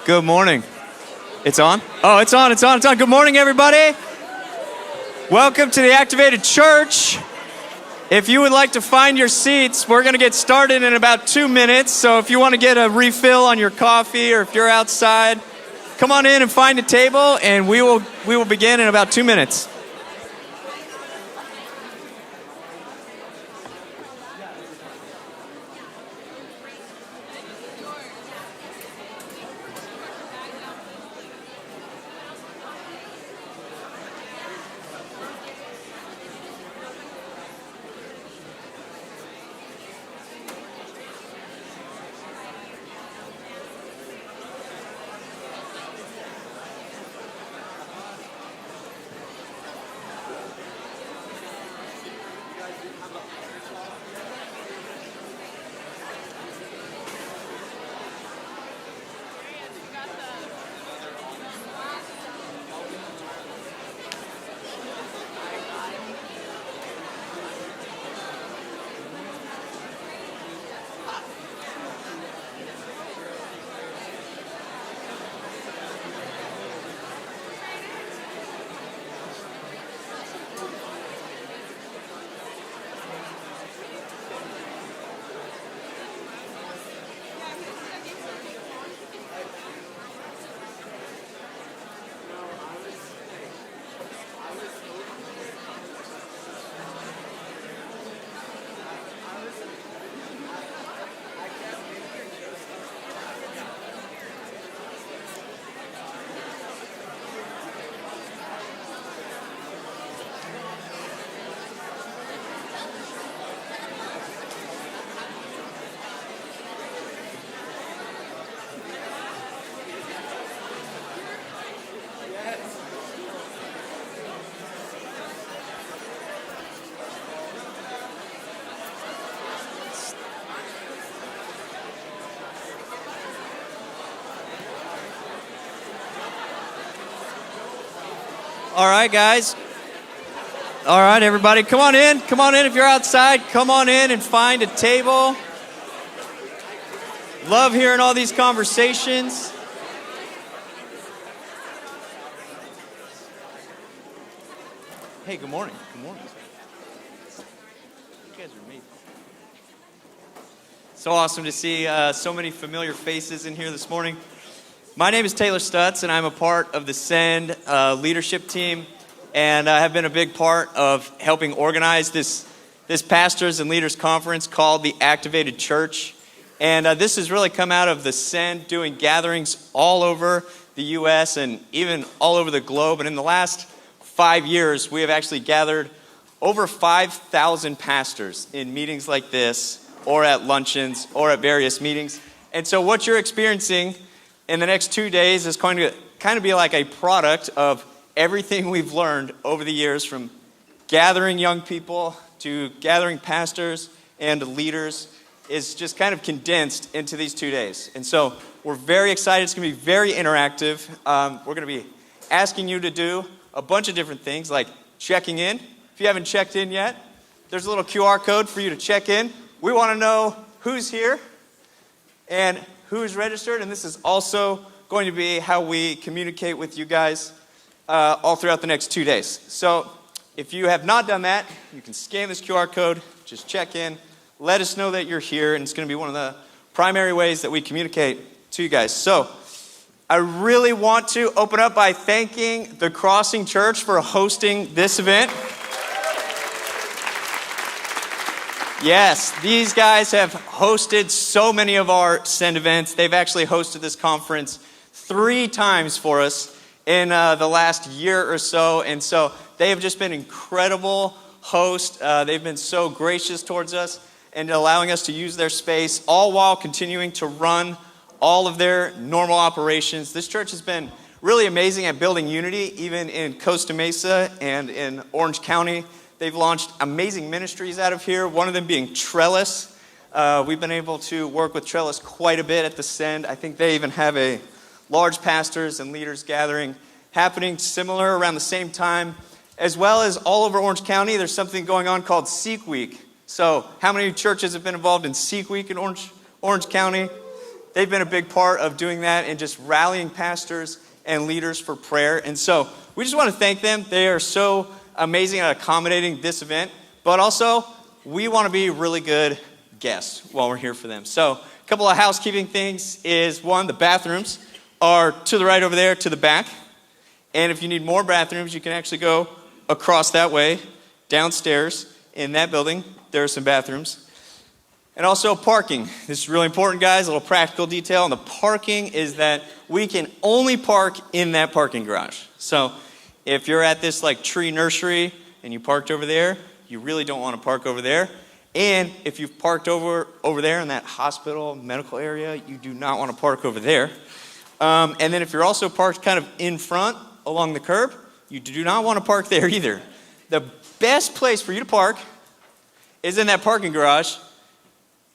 Good morning. It's on? Oh, it's on. Good morning, everybody. Welcome to the Activated Church. If you would like to find your seats, we're going to get started in about 2 minutes. So if you want to get a refill on your coffee or if you're outside, come on in and find a table, and we will begin in about 2 minutes. All right, guys. All right, everybody, come on in. Come on in if you're outside. Come on in and find a table. Love hearing all these conversations. Hey, good morning. Good morning. You guys are amazing. So awesome to see so many familiar faces in here this morning. My name is Taylor Stutz, and I'm a part of the Send leadership team, and I have been a big part of helping organize this pastors and leaders conference called the Activated Church. And this has really come out of the Send doing gatherings all over the U.S. and even all over the globe. And in the last 5 years, we have actually gathered over 5,000 pastors in meetings like this, or at luncheons, or at various meetings. And so what you're experiencing in the next 2 days is going to kind of be like a product of everything we've learned over the years, from gathering young people to gathering pastors and leaders, is just kind of condensed into these 2 days. And so we're very excited. It's going to be very interactive. We're going to be asking you to do a bunch of different things, like checking in. If you haven't checked in yet, there's a little QR code for you to check in. We want to know who's here and who's registered, and this is also going to be how we communicate with you guys all throughout the next 2 days. So if you have not done that, you can scan this QR code, just check in, let us know that you're here, and it's going to be one of the primary ways that we communicate to you guys. So I really want to open up by thanking the Crossing Church for hosting this event. Yes, these guys have hosted so many of our Send events. They've actually hosted this conference 3 times for us in the last year or so. And so they have just been incredible hosts. They've been so gracious towards us and allowing us to use their space, all while continuing to run all of their normal operations. This church has been really amazing at building unity, even in Costa Mesa and in Orange County. They've launched amazing ministries out of here, one of them being Trellis. We've been able to work with Trellis quite a bit at the Send. I think they even have a large pastors and leaders gathering happening similar around the same time. As well as all over Orange County, there's something going on called Seek Week. So how many churches have been involved in Seek Week in Orange County? they've been a big part of doing that and just rallying pastors and leaders for prayer. And so we just want to thank them. They are so amazing at accommodating this event, but also we want to be really good guests while we're here for them. So a couple of housekeeping things is, one, the bathrooms are to the right over there to the back. And if you need more bathrooms, you can actually go across that way, downstairs in that building. There are some bathrooms. And also parking. This is really important, guys. A little practical detail on the parking is that we can only park in that parking garage. So if you're at this like tree nursery and you parked over there, you really don't want to park over there. And if you've parked over there in that hospital, medical area, you do not want to park over there. And then if you're also parked kind of in front along the curb, you do not want to park there either. The best place for you to park is in that parking garage,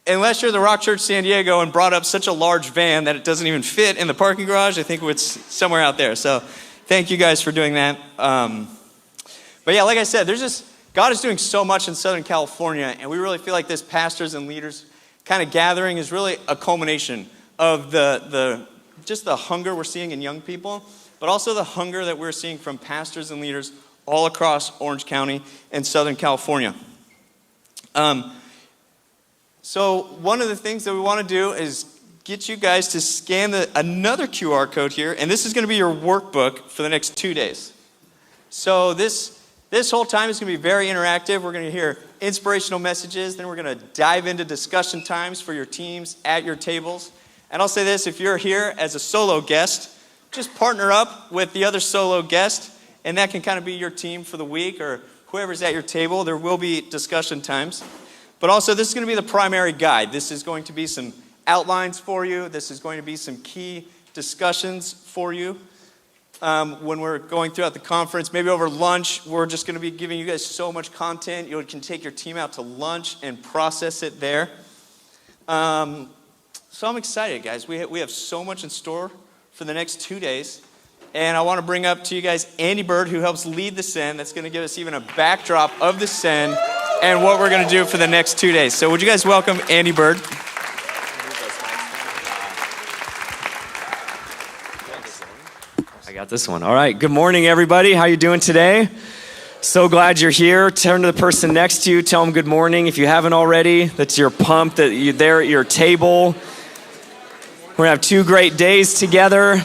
unless you're the Rock Church San Diego and brought up such a large van that it doesn't even fit in the parking garage. I think it's somewhere out there. So thank you guys for doing that. But yeah, like I said, God is doing so much in Southern California, and we really feel like this pastors and leaders kind of gathering is really a culmination of just the hunger we're seeing in young people, but also the hunger that we're seeing from pastors and leaders all across Orange County and Southern California. So one of the things that we want to do is get you guys to scan another QR code here, and this is going to be your workbook for the next 2 days. So this whole time is going to be very interactive. We're going to hear inspirational messages, then we're going to dive into discussion times for your teams at your tables. And I'll say this, if you're here as a solo guest, just partner up with the other solo guest, and that can kind of be your team for the week, or whoever's at your table. There will be discussion times. But also, this is going to be the primary guide. This is going to be some outlines for you. This is going to be some key discussions for you when we're going throughout the conference. Maybe over lunch, we're just going to be giving you guys so much content. You can take your team out to lunch and process it there. So I'm excited, guys. We have so much in store for the next 2 days. And I want to bring up to you guys Andy Bird, who helps lead the Send. That's going to give us even a backdrop of the Send and what we're going to do for the next 2 days. So would you guys welcome Andy Bird? I got this one. All right. Good morning, everybody. How you doing today? So glad you're here. Turn to the person next to you. Tell them good morning. If you haven't already, that you're pumped that you're there at your table. We're going to have 2 great days together.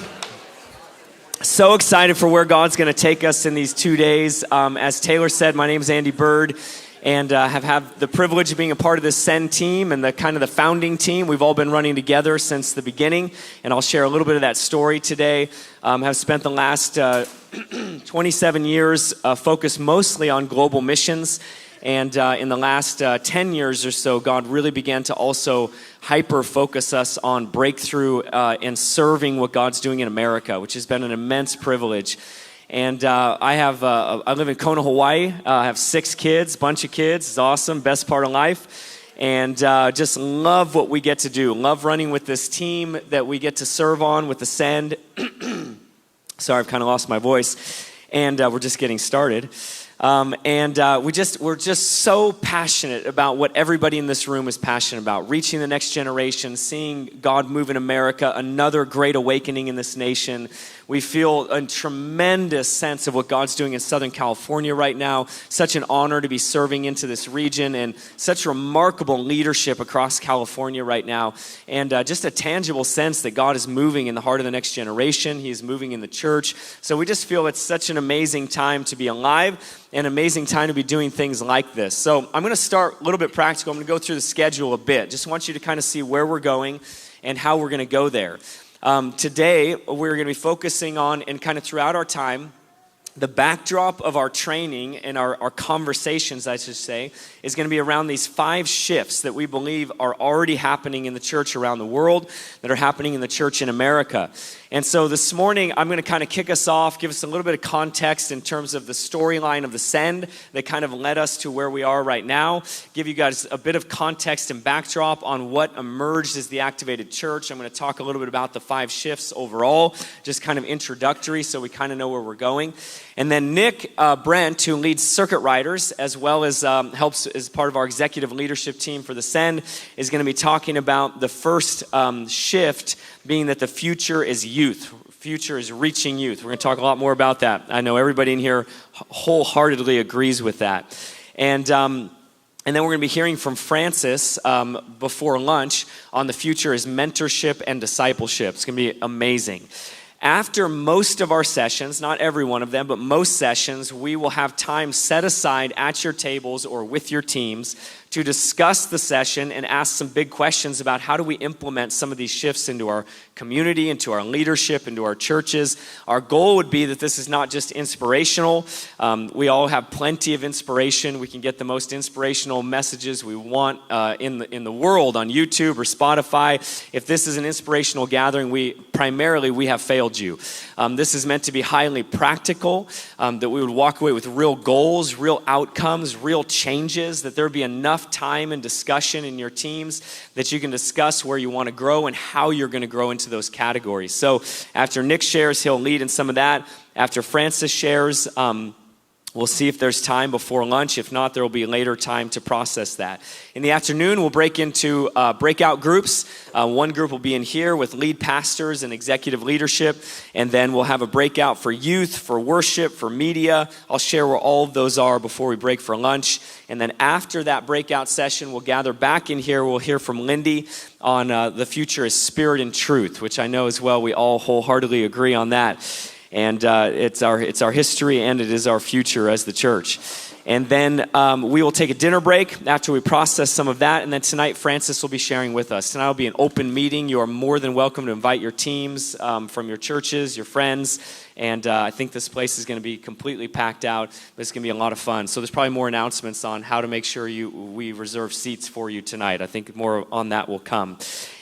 So excited for where God's going to take us in these 2 days. As Taylor said, my name is Andy Bird, and have had the privilege of being a part of the Send team and the founding team. We've all been running together since the beginning, and I'll share a little bit of that story today. Have spent the last 27 years focused mostly on global missions. And in the last 10 years or so, God really began to also hyper-focus us on breakthrough and serving what God's doing in America, which has been an immense privilege. And I live in Kona, Hawaii. I have 6 kids, bunch of kids. It's awesome, best part of life. And just love what we get to do. Love running with this team that we get to serve on with the Send. Sorry, I've kind of lost my voice. And we're just getting started. We're just so passionate about what everybody in this room is passionate about, reaching the next generation, seeing God move in America, another great awakening in this nation. We feel a tremendous sense of what God's doing in Southern California right now. Such an honor to be serving into this region, and such remarkable leadership across California right now. And just a tangible sense that God is moving in the heart of the next generation. He is moving in the church. So we just feel it's such an amazing time to be alive, an amazing time to be doing things like this. So I'm going to start a little bit practical. I'm going to go through the schedule a bit. Just want you to kind of see where we're going and how we're going to go there. Today, we're going to be focusing on, and kind of throughout our time, the backdrop of our training and our conversations, I should say, is going to be around these 5 shifts that we believe are already happening in the church around the world, that are happening in the church in America. And so this morning, I'm going to kind of kick us off, give us a little bit of context in terms of the storyline of the Send that kind of led us to where we are right now, give you guys a bit of context and backdrop on what emerged as the Activated Church. I'm going to talk a little bit about the 5 shifts overall, just kind of introductory so we kind of know where we're going. And then Nick Brent, who leads Circuit Riders, as well as helps as part of our executive leadership team for the Send, is going to be talking about the first shift being that the future is youth. Future is reaching youth. We're going to talk a lot more about that. I know everybody in here wholeheartedly agrees with that. And then we're going to be hearing from Francis before lunch on the future is mentorship and discipleship. It's going to be amazing. After most of our sessions, not every one of them, but most sessions, we will have time set aside at your tables or with your teams to discuss the session and ask some big questions about how do we implement some of these shifts into our community, into our leadership, into our churches. Our goal would be that this is not just inspirational. We all have plenty of inspiration. We can get the most inspirational messages we want in the world on YouTube or Spotify. If this is an inspirational gathering, we have failed you. This is meant to be highly practical, that we would walk away with real goals, real outcomes, real changes, that there would be enough time and discussion in your teams that you can discuss where you want to grow and how you're going to grow into those categories. So after Nick shares, he'll lead in some of that. After Francis shares, we'll see if there's time before lunch. If not, there will be later time to process that. In the afternoon, we'll break into breakout groups. One group will be in here with lead pastors and executive leadership. And then we'll have a breakout for youth, for worship, for media. I'll share where all of those are before we break for lunch. And then after that breakout session, we'll gather back in here. We'll hear from Lindy on the future is spirit and truth, which I know as well we all wholeheartedly agree on that. And it's our history and it is our future as the church. And then we will take a dinner break after we process some of that. And then tonight, Francis will be sharing with us. Tonight will be an open meeting. You are more than welcome to invite your teams from your churches, your friends. And I think this place is going to be completely packed out. But it's going to be a lot of fun. So there's probably more announcements on how to make sure we reserve seats for you tonight. I think more on that will come.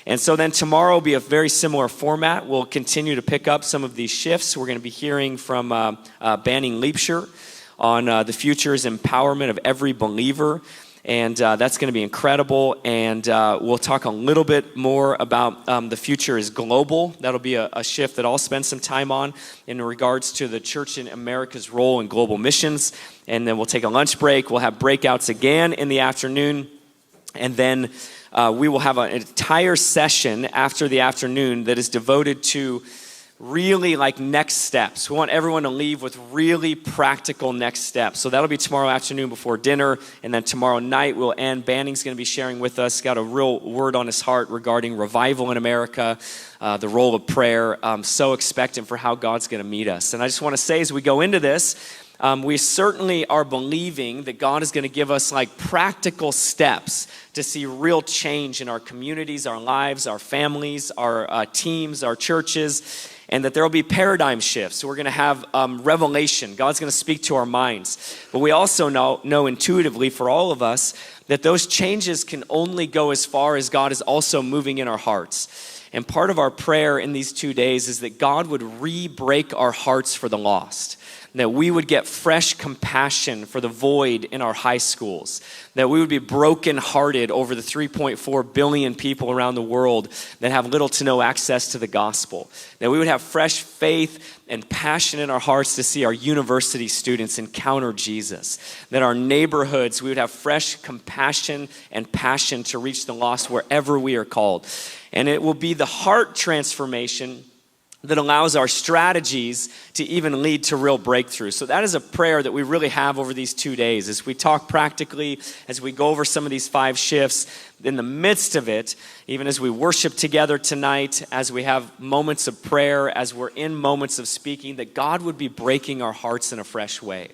And so then tomorrow will be a very similar format. We'll continue to pick up some of these shifts. We're going to be hearing from Banning Liebscher on the future's empowerment of every believer. And that's going to be incredible. And we'll talk a little bit more about the future is global. That'll be a shift that I'll spend some time on in regards to the church in America's role in global missions. And then we'll take a lunch break. We'll have breakouts again in the afternoon. And then we will have an entire session after the afternoon that is devoted to really like next steps. We want everyone to leave with really practical next steps. So that'll be tomorrow afternoon before dinner. And then tomorrow night we'll end. Banning's going to be sharing with us. Got a real word on his heart regarding revival in America, the role of prayer. I'm so expectant for how God's going to meet us. And I just want to say as we go into this, we certainly are believing that God is going to give us like practical steps to see real change in our communities, our lives, our families, our teams, our churches, and that there will be paradigm shifts. We're going to have revelation. God's going to speak to our minds. But we also know intuitively for all of us that those changes can only go as far as God is also moving in our hearts. And part of our prayer in these 2 days is that God would re-break our hearts for the lost. That we would get fresh compassion for the void in our high schools. That we would be brokenhearted over the 3.4 billion people around the world that have little to no access to the gospel. That we would have fresh faith and passion in our hearts to see our university students encounter Jesus. That our neighborhoods, we would have fresh compassion and passion to reach the lost wherever we are called. And it will be the heart transformation that allows our strategies to even lead to real breakthrough. So that is a prayer that we really have over these 2 days. As we talk practically, as we go over some of these 5 shifts, in the midst of it, even as we worship together tonight, as we have moments of prayer, as we're in moments of speaking, that God would be breaking our hearts in a fresh way.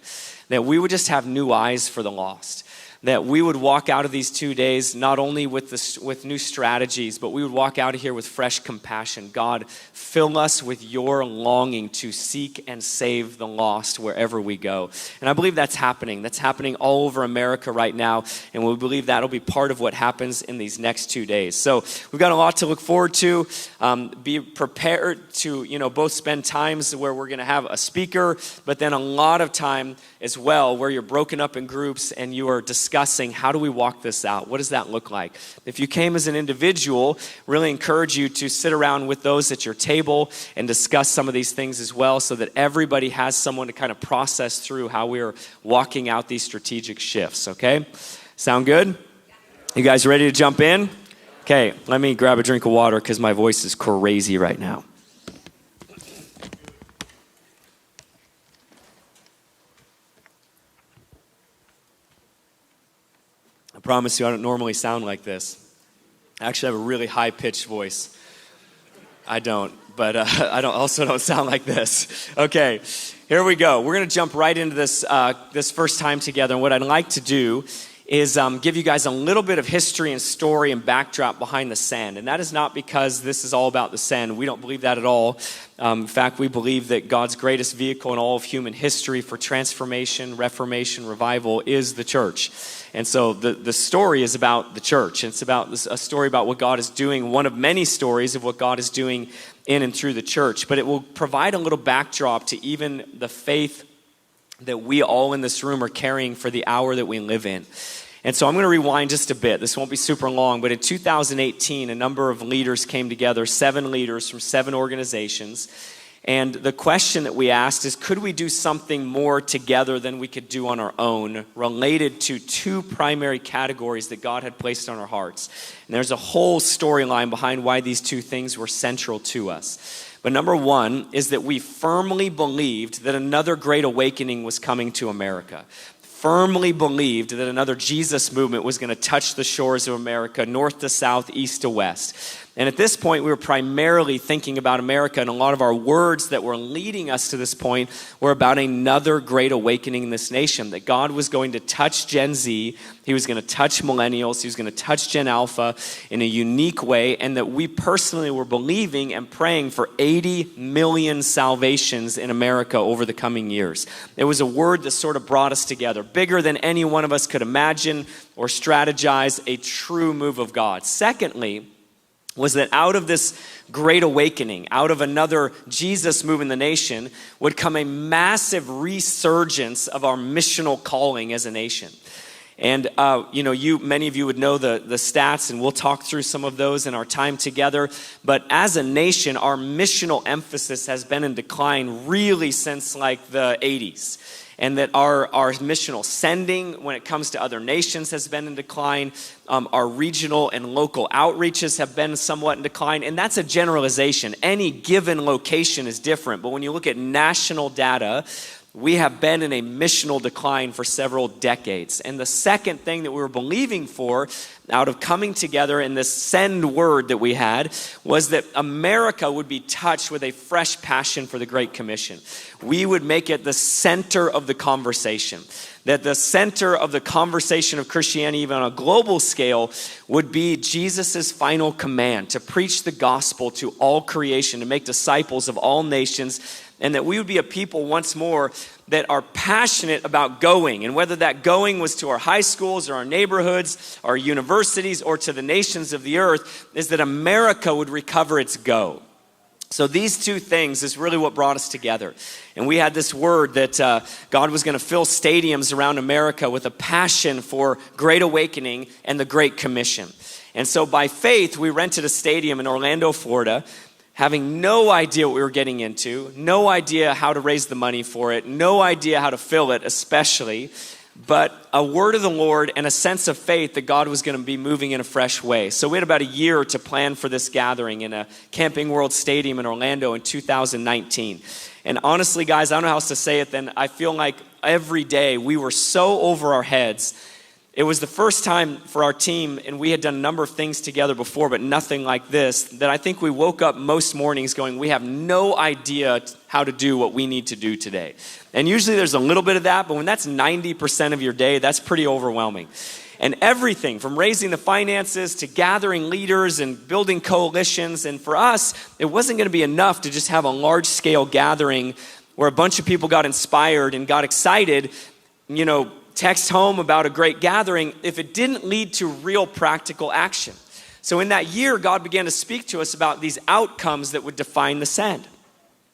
That we would just have new eyes for the lost. that we would walk out of these 2 days not only with new strategies, but we would walk out of here with fresh compassion. God, fill us with your longing to seek and save the lost wherever we go. And I believe that's happening. That's happening all over America right now, and we believe that'll be part of what happens in these next 2 days. So we've got a lot to look forward to. Be prepared to, both spend times where we're going to have a speaker, but then a lot of time as well where you're broken up in groups and you are discussing, how do we walk this out? What does that look like? If you came as an individual, really encourage you to sit around with those at your table and discuss some of these things as well, so that everybody has someone to kind of process through how we're walking out these strategic shifts, okay? Sound good? You guys ready to jump in? Okay, let me grab a drink of water because my voice is crazy right now. I promise you I don't normally sound like this. I actually have a really high-pitched voice. I don't, but I don't sound like this. Okay, here we go. We're going to jump right into this first time together, and what I'd like to do is give you guys a little bit of history and story and backdrop behind the Send. And that is not because this is all about the Send. We don't believe that at all. In fact, we believe that God's greatest vehicle in all of human history for transformation, reformation, revival is the church. And so the story is about the church. It's about a story about what God is doing, one of many stories of what God is doing in and through the church. But it will provide a little backdrop to even the faith that we all in this room are carrying for the hour that we live in. And so I'm going to rewind just a bit. This won't be super long, but in 2018, a number of leaders came together, 7 leaders from 7 organizations. And the question that we asked is, could we do something more together than we could do on our own, related to 2 primary categories that God had placed on our hearts? And there's a whole storyline behind why these 2 things were central to us. But number 1 is that we firmly believed that another great awakening was coming to America. Firmly believed that another Jesus movement was going to touch the shores of America, north to south, east to west. And at this point, we were primarily thinking about America, and a lot of our words that were leading us to this point were about another great awakening in this nation, that God was going to touch Gen Z, He was going to touch millennials, He was going to touch Gen Alpha in a unique way, and that we personally were believing and praying for 80 million salvations in America over the coming years. It was a word that sort of brought us together, bigger than any one of us could imagine or strategize, a true move of God. Secondly, was that out of this great awakening, out of another Jesus move in the nation, would come a massive resurgence of our missional calling as a nation. And many of you would know the stats, and we'll talk through some of those in our time together. But as a nation, our missional emphasis has been in decline really since like the 80s. And that our missional sending when it comes to other nations has been in decline. Our regional and local outreaches have been somewhat in decline. And that's a generalization. Any given location is different. But when you look at national data, we have been in a missional decline for several decades. And the second thing that we were believing for out of coming together in this send word that we had was that America would be touched with a fresh passion for the Great Commission. We would make it the center of the conversation. That the center of the conversation of Christianity, even on a global scale, would be Jesus' final command to preach the gospel to all creation, to make disciples of all nations, and that we would be a people once more that are passionate about going. And whether that going was to our high schools or our neighborhoods, our universities, or to the nations of the earth, is that America would recover its go. So these 2 things is really what brought us together. And we had this word that God was going to fill stadiums around America with a passion for great awakening and the Great Commission. And so by faith, we rented a stadium in Orlando, Florida, having no idea what we were getting into, no idea how to raise the money for it, no idea how to fill it especially, but a word of the Lord and a sense of faith that God was going to be moving in a fresh way. So we had about a year to plan for this gathering in a Camping World Stadium in Orlando in 2019. And honestly, guys, I don't know how else to say it than I feel like every day we were so over our heads. It was the first time for our team, and we had done a number of things together before, but nothing like this, that I think we woke up most mornings going, we have no idea how to do what we need to do today. And usually there's a little bit of that, but when that's 90% of your day, that's pretty overwhelming. and everything from raising the finances to gathering leaders and building coalitions. And for us, it wasn't going to be enough to just have a large scale gathering where a bunch of people got inspired and got excited, text home about a great gathering if it didn't lead to real practical action. So in that year, God began to speak to us about these outcomes that would define the Send.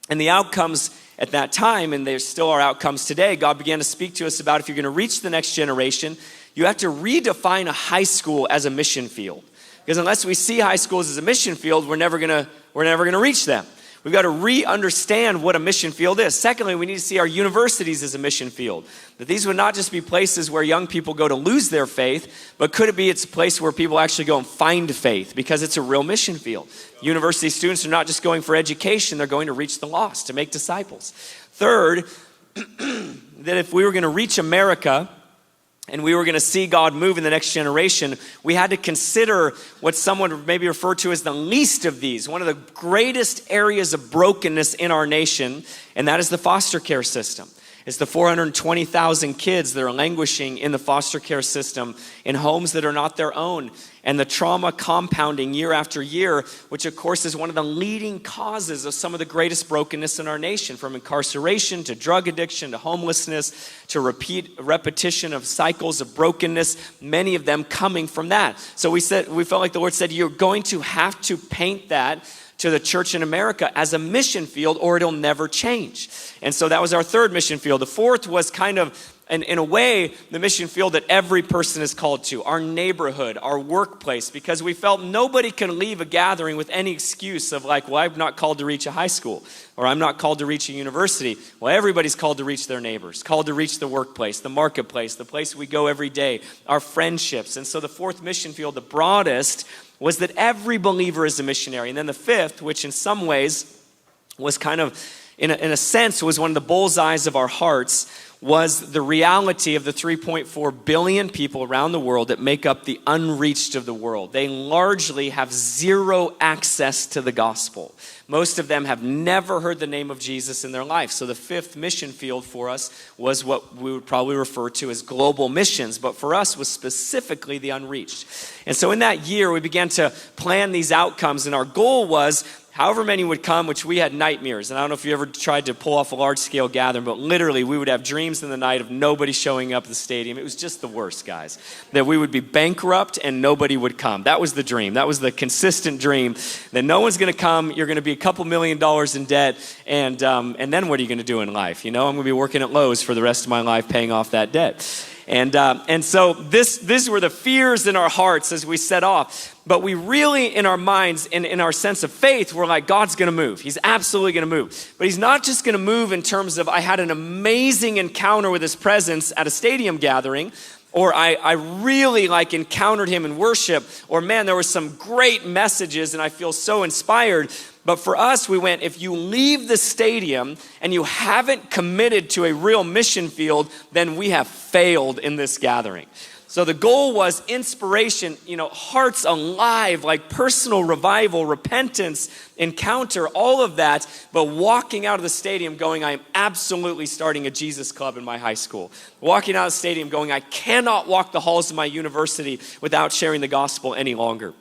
And the outcomes at that time, and there still are outcomes today, God began to speak to us about if you're going to reach the next generation, you have to redefine a high school as a mission field. Because unless we see high schools as a mission field, we're never going to reach them. We've got to re-understand what a mission field is. Secondly, we need to see our universities as a mission field. That these would not just be places where young people go to lose their faith, but could it be it's a place where people actually go and find faith because it's a real mission field. University students are not just going for education, they're going to reach the lost, to make disciples. Third, that if we were going to reach America, and we were going to see God move in the next generation, we had to consider what someone would maybe refer to as the least of these, one of the greatest areas of brokenness in our nation, and that is the foster care system. It's the 420,000 kids that are languishing in the foster care system in homes that are not their own, and the trauma compounding year after year, which of course is one of the leading causes of some of the greatest brokenness in our nation, from incarceration to drug addiction to homelessness to repetition of cycles of brokenness, many of them coming from that. So we felt like the Lord said, you're going to have to paint that to the church in America as a mission field, or it'll never change. And so that was our third mission field. The fourth was kind of, in a way, the mission field that every person is called to, our neighborhood, our workplace, because we felt nobody can leave a gathering with any excuse of like, well, I'm not called to reach a high school, or I'm not called to reach a university. Well, everybody's called to reach their neighbors, called to reach the workplace, the marketplace, the place we go every day, our friendships. And so the fourth mission field, the broadest, was that every believer is a missionary. And then the fifth, which in some ways was kind of, in a sense, was one of the bullseyes of our hearts, was the reality of the 3.4 billion people around the world that make up the unreached of the world. They largely have zero access to the gospel. Most of them have never heard the name of Jesus in their life. So the fifth mission field for us was what we would probably refer to as global missions, but for us was specifically the unreached. And so in that year, we began to plan these outcomes, and our goal was however many would come, which we had nightmares. And I don't know if you ever tried to pull off a large-scale gathering, but literally we would have dreams in the night of nobody showing up at the stadium. It was just the worst, guys. That we would be bankrupt and nobody would come. That was the dream. That was the consistent dream. That no one's going to come. You're going to be a couple $1 million in debt. And then what are you going to do in life? I'm going to be working at Lowe's for the rest of my life paying off that debt. And so these were the fears in our hearts as we set off. But we really, in our minds, in our sense of faith, we're like, God's going to move. He's absolutely going to move. But he's not just going to move in terms of, I had an amazing encounter with his presence at a stadium gathering, or I really encountered him in worship, or man, there were some great messages and I feel so inspired. But for us, we went, if you leave the stadium and you haven't committed to a real mission field, then we have failed in this gathering. So the goal was inspiration, hearts alive, like personal revival, repentance, encounter, all of that, but walking out of the stadium going, I am absolutely starting a Jesus club in my high school. Walking out of the stadium going, I cannot walk the halls of my university without sharing the gospel any longer.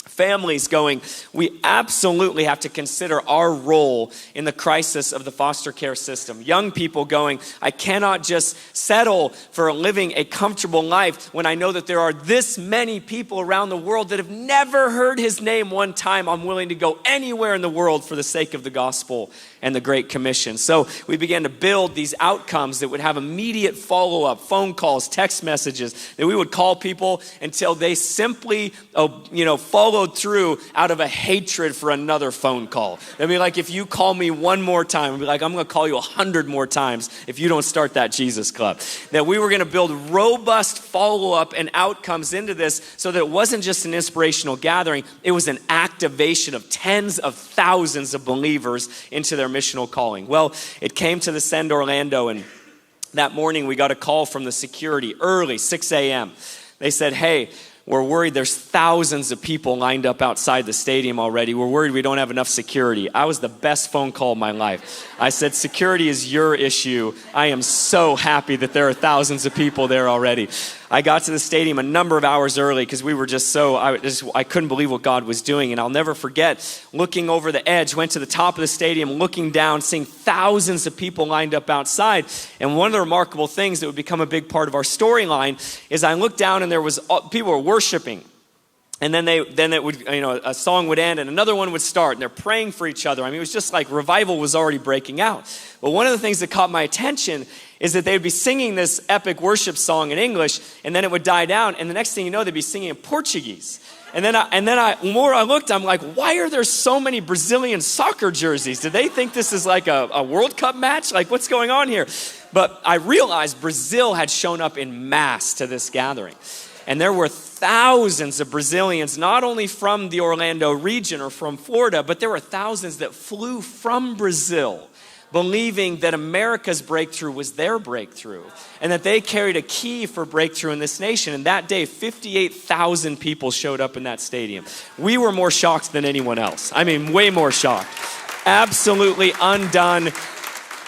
Families going, we absolutely have to consider our role in the crisis of the foster care system. Young people going, I cannot just settle for living a comfortable life when I know that there are this many people around the world that have never heard his name one time. I'm willing to go anywhere in the world for the sake of the gospel and the Great Commission. So we began to build these outcomes that would have immediate follow-up, phone calls, text messages, that we would call people until they simply, followed through out of a hatred for another phone call. They'd be like, if you call me one more time, I'd be like, I'm going to call you 100 more times if you don't start that Jesus club. That we were going to build robust follow-up and outcomes into this so that it wasn't just an inspirational gathering, it was an activation of tens of thousands of believers into their missional calling. Well, it came to the Send Orlando, and that morning we got a call from the security early, 6 a.m. They said, hey, we're worried there's thousands of people lined up outside the stadium already. We're worried we don't have enough security. I was the best phone call of my life. I said, security is your issue. I am so happy that there are thousands of people there already. I got to the stadium a number of hours early because we were I couldn't believe what God was doing. And I'll never forget looking over the edge, went to the top of the stadium, looking down, seeing thousands of people lined up outside. And one of the remarkable things that would become a big part of our storyline is I looked down and there was people were worshiping. And then it would, a song would end and another one would start and they're praying for each other. I mean, it was just like revival was already breaking out. But one of the things that caught my attention is that they would be singing this epic worship song in English and then it would die down and the next thing you know, they'd be singing in Portuguese. And then the more I looked, I'm like, why are there so many Brazilian soccer jerseys? Do they think this is like a World Cup match? Like, what's going on here? But I realized Brazil had shown up in mass to this gathering. And there were thousands of Brazilians, not only from the Orlando region or from Florida, but there were thousands that flew from Brazil, believing that America's breakthrough was their breakthrough and that they carried a key for breakthrough in this nation. And that day, 58,000 people showed up in that stadium. We were more shocked than anyone else. I mean, way more shocked. Absolutely undone.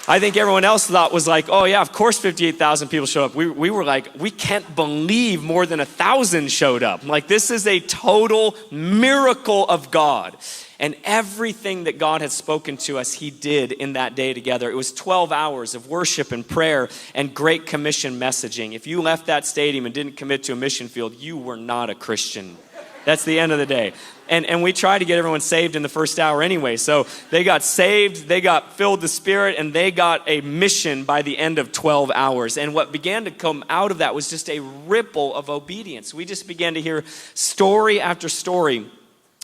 I think everyone else was like, oh yeah, of course 58,000 people showed up. We were like, we can't believe more than 1,000 showed up. Like, this is a total miracle of God. And everything that God had spoken to us, he did in that day together. It was 12 hours of worship and prayer and Great Commission messaging. If you left that stadium and didn't commit to a mission field, you were not a Christian. That's the end of the day. And we tried to get everyone saved in the first hour anyway. So they got saved, they got filled with the Spirit, and they got a mission by the end of 12 hours. And what began to come out of that was just a ripple of obedience. We just began to hear story after story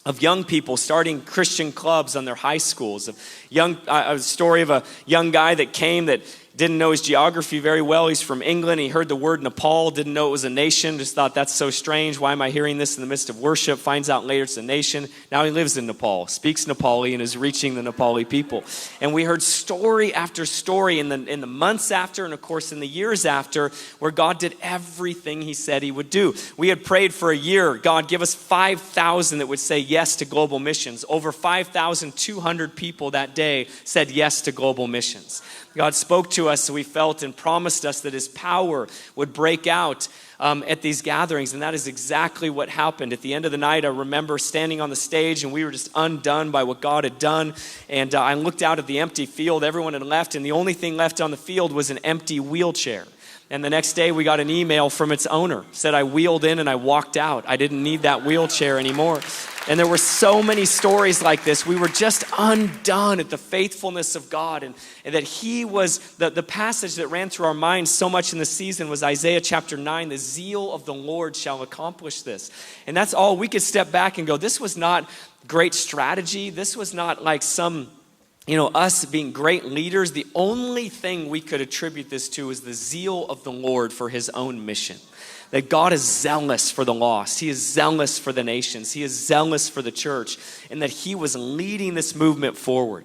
of young people starting Christian clubs on their high schools, a story of a young guy that came that didn't know his geography very well. He's from England. He heard the word Nepal, didn't know it was a nation, just thought that's so strange. Why am I hearing this in the midst of worship? Finds out later it's a nation. Now he lives in Nepal, speaks Nepali, and is reaching the Nepali people. And we heard story after story in the months after, and of course in the years after, where God did everything he said he would do. We had prayed for a year, God, give us 5,000 that would say yes to global missions. Over 5,200 people that day said yes to global missions. God spoke to us, so we felt and promised us that his power would break out at these gatherings, and that is exactly what happened. At the end of the night, I remember standing on the stage, and we were just undone by what God had done, and I looked out at the empty field. Everyone had left, and the only thing left on the field was an empty wheelchair. And the next day, we got an email from its owner. Said I wheeled in and I walked out. I didn't need that wheelchair anymore. And there were so many stories like this. We were just undone at the faithfulness of God. And that he was, the passage that ran through our minds so much in the season was Isaiah chapter 9. The zeal of the Lord shall accomplish this. And that's all. We could step back and go, this was not great strategy. This was not like some, us being great leaders. The only thing we could attribute this to is the zeal of the Lord for his own mission. That God is zealous for the lost. He is zealous for the nations. He is zealous for the church. And that he was leading this movement forward.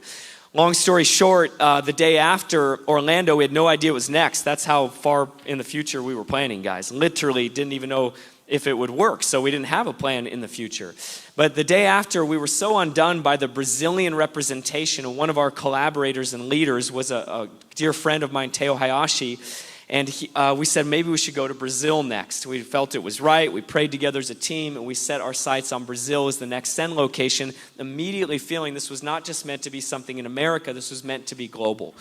Long story short, the day after Orlando, we had no idea what was next. That's how far in the future we were planning, guys. Literally didn't even know if it would work, so we didn't have a plan in the future. But the day after, we were so undone by the Brazilian representation, and one of our collaborators and leaders was a dear friend of mine, Teo Hayashi, and we said maybe we should go to Brazil next. We felt it was right. We prayed together as a team, and we set our sights on Brazil as the next send location, immediately feeling this was not just meant to be something in America, this was meant to be global.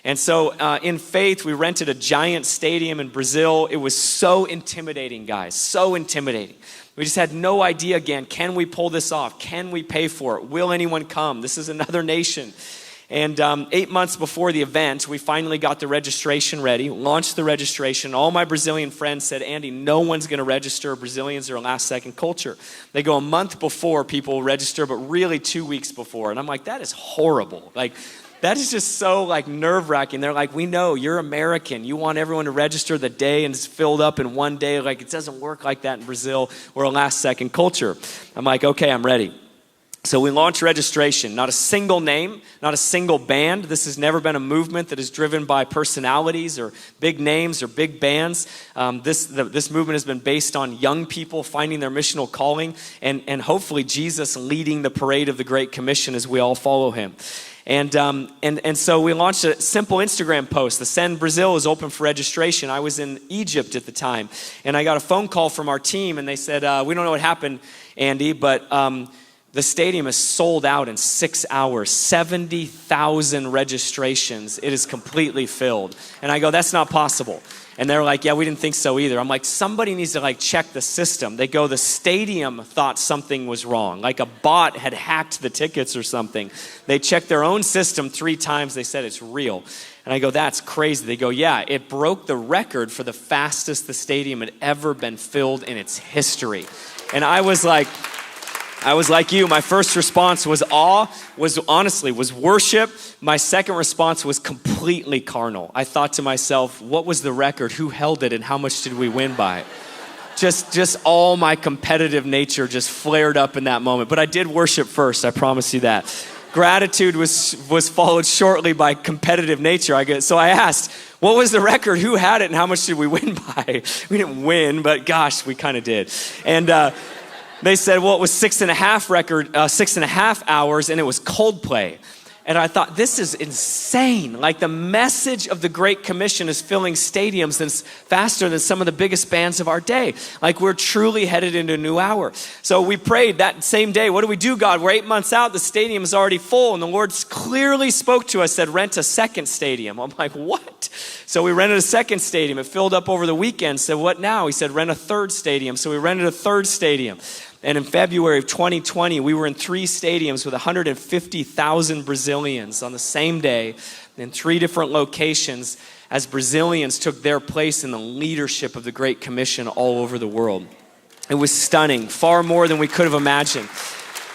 And so in faith, we rented a giant stadium in Brazil. It was so intimidating, guys, so intimidating. We just had no idea again, can we pull this off? Can we pay for it? Will anyone come? This is another nation. And 8 months before the event, we finally got the registration ready, launched the registration. All my Brazilian friends said, Andy, no one's going to register. Brazilians are a last-second culture. They go a month before people register, but really 2 weeks before. And I'm like, that is horrible. Like, that is just so nerve-wracking. They're like, we know you're American. You want everyone to register the day and it's filled up in one day. Like, it doesn't work like that in Brazil. We're a last-second culture. I'm like, okay, I'm ready. So we launched registration. Not a single name, not a single band. This has never been a movement that is driven by personalities or big names or big bands. This movement has been based on young people finding their missional calling and hopefully Jesus leading the parade of the Great Commission as we all follow him. And so we launched a simple Instagram post. The Send Brazil is open for registration. I was in Egypt at the time, and I got a phone call from our team, and they said, we don't know what happened, Andy, but the stadium is sold out in 6 hours, 70,000 registrations. It is completely filled. And I go, that's not possible. And they're like, yeah, we didn't think so either. I'm like, somebody needs to check the system. They go, the stadium thought something was wrong. Like a bot had hacked the tickets or something. They checked their own system 3 times. They said it's real. And I go, that's crazy. They go, yeah, it broke the record for the fastest the stadium had ever been filled in its history. And I was like you. My first response was awe, was worship. My second response was completely carnal. I thought to myself, what was the record? Who held it? And how much did we win by? Just all my competitive nature just flared up in that moment. But I did worship first, I promise you that. Gratitude was followed shortly by competitive nature. So I asked, what was the record? Who had it? And how much did we win by? We didn't win, but gosh, we kind of did. And they said, well, it was 6.5 hours, and it was Coldplay. And I thought, this is insane. Like the message of the Great Commission is filling stadiums that's faster than some of the biggest bands of our day. Like we're truly headed into a new hour. So we prayed that same day, what do we do, God? We're 8 months out, the stadium is already full. And the Lord clearly spoke to us, said, rent a second stadium. I'm like, what? So we rented a second stadium. It filled up over the weekend. Said, what now? He said, rent a third stadium. So we rented a third stadium. And in February of 2020, we were in 3 stadiums with 150,000 Brazilians on the same day in 3 different locations as Brazilians took their place in the leadership of the Great Commission all over the world. It was stunning, far more than we could have imagined.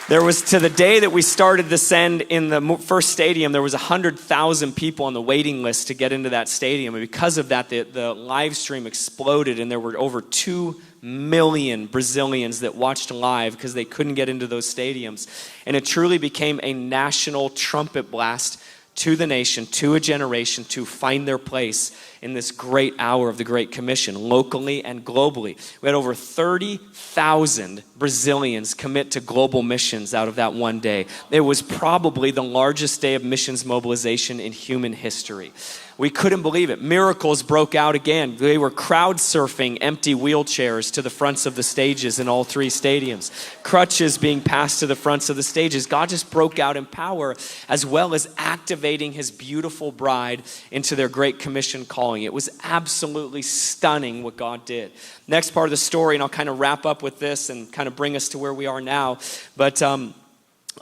There was, to the day that we started the Send in the first stadium, there was 100,000 people on the waiting list to get into that stadium. And because of that, the live stream exploded, and there were over 2 million Brazilians that watched live because they couldn't get into those stadiums. And it truly became a national trumpet blast to the nation, to a generation, to find their place in this great hour of the Great Commission, locally and globally. We had over 30,000 Brazilians commit to global missions out of that one day. It was probably the largest day of missions mobilization in human history. We couldn't believe it. Miracles broke out again. They were crowd surfing empty wheelchairs to the fronts of the stages in all 3 stadiums. Crutches being passed to the fronts of the stages. God just broke out in power, as well as activating his beautiful bride into their Great Commission calling. It was absolutely stunning what God did. Next part of the story, and I'll kind of wrap up with this and kind of bring us to where we are now. But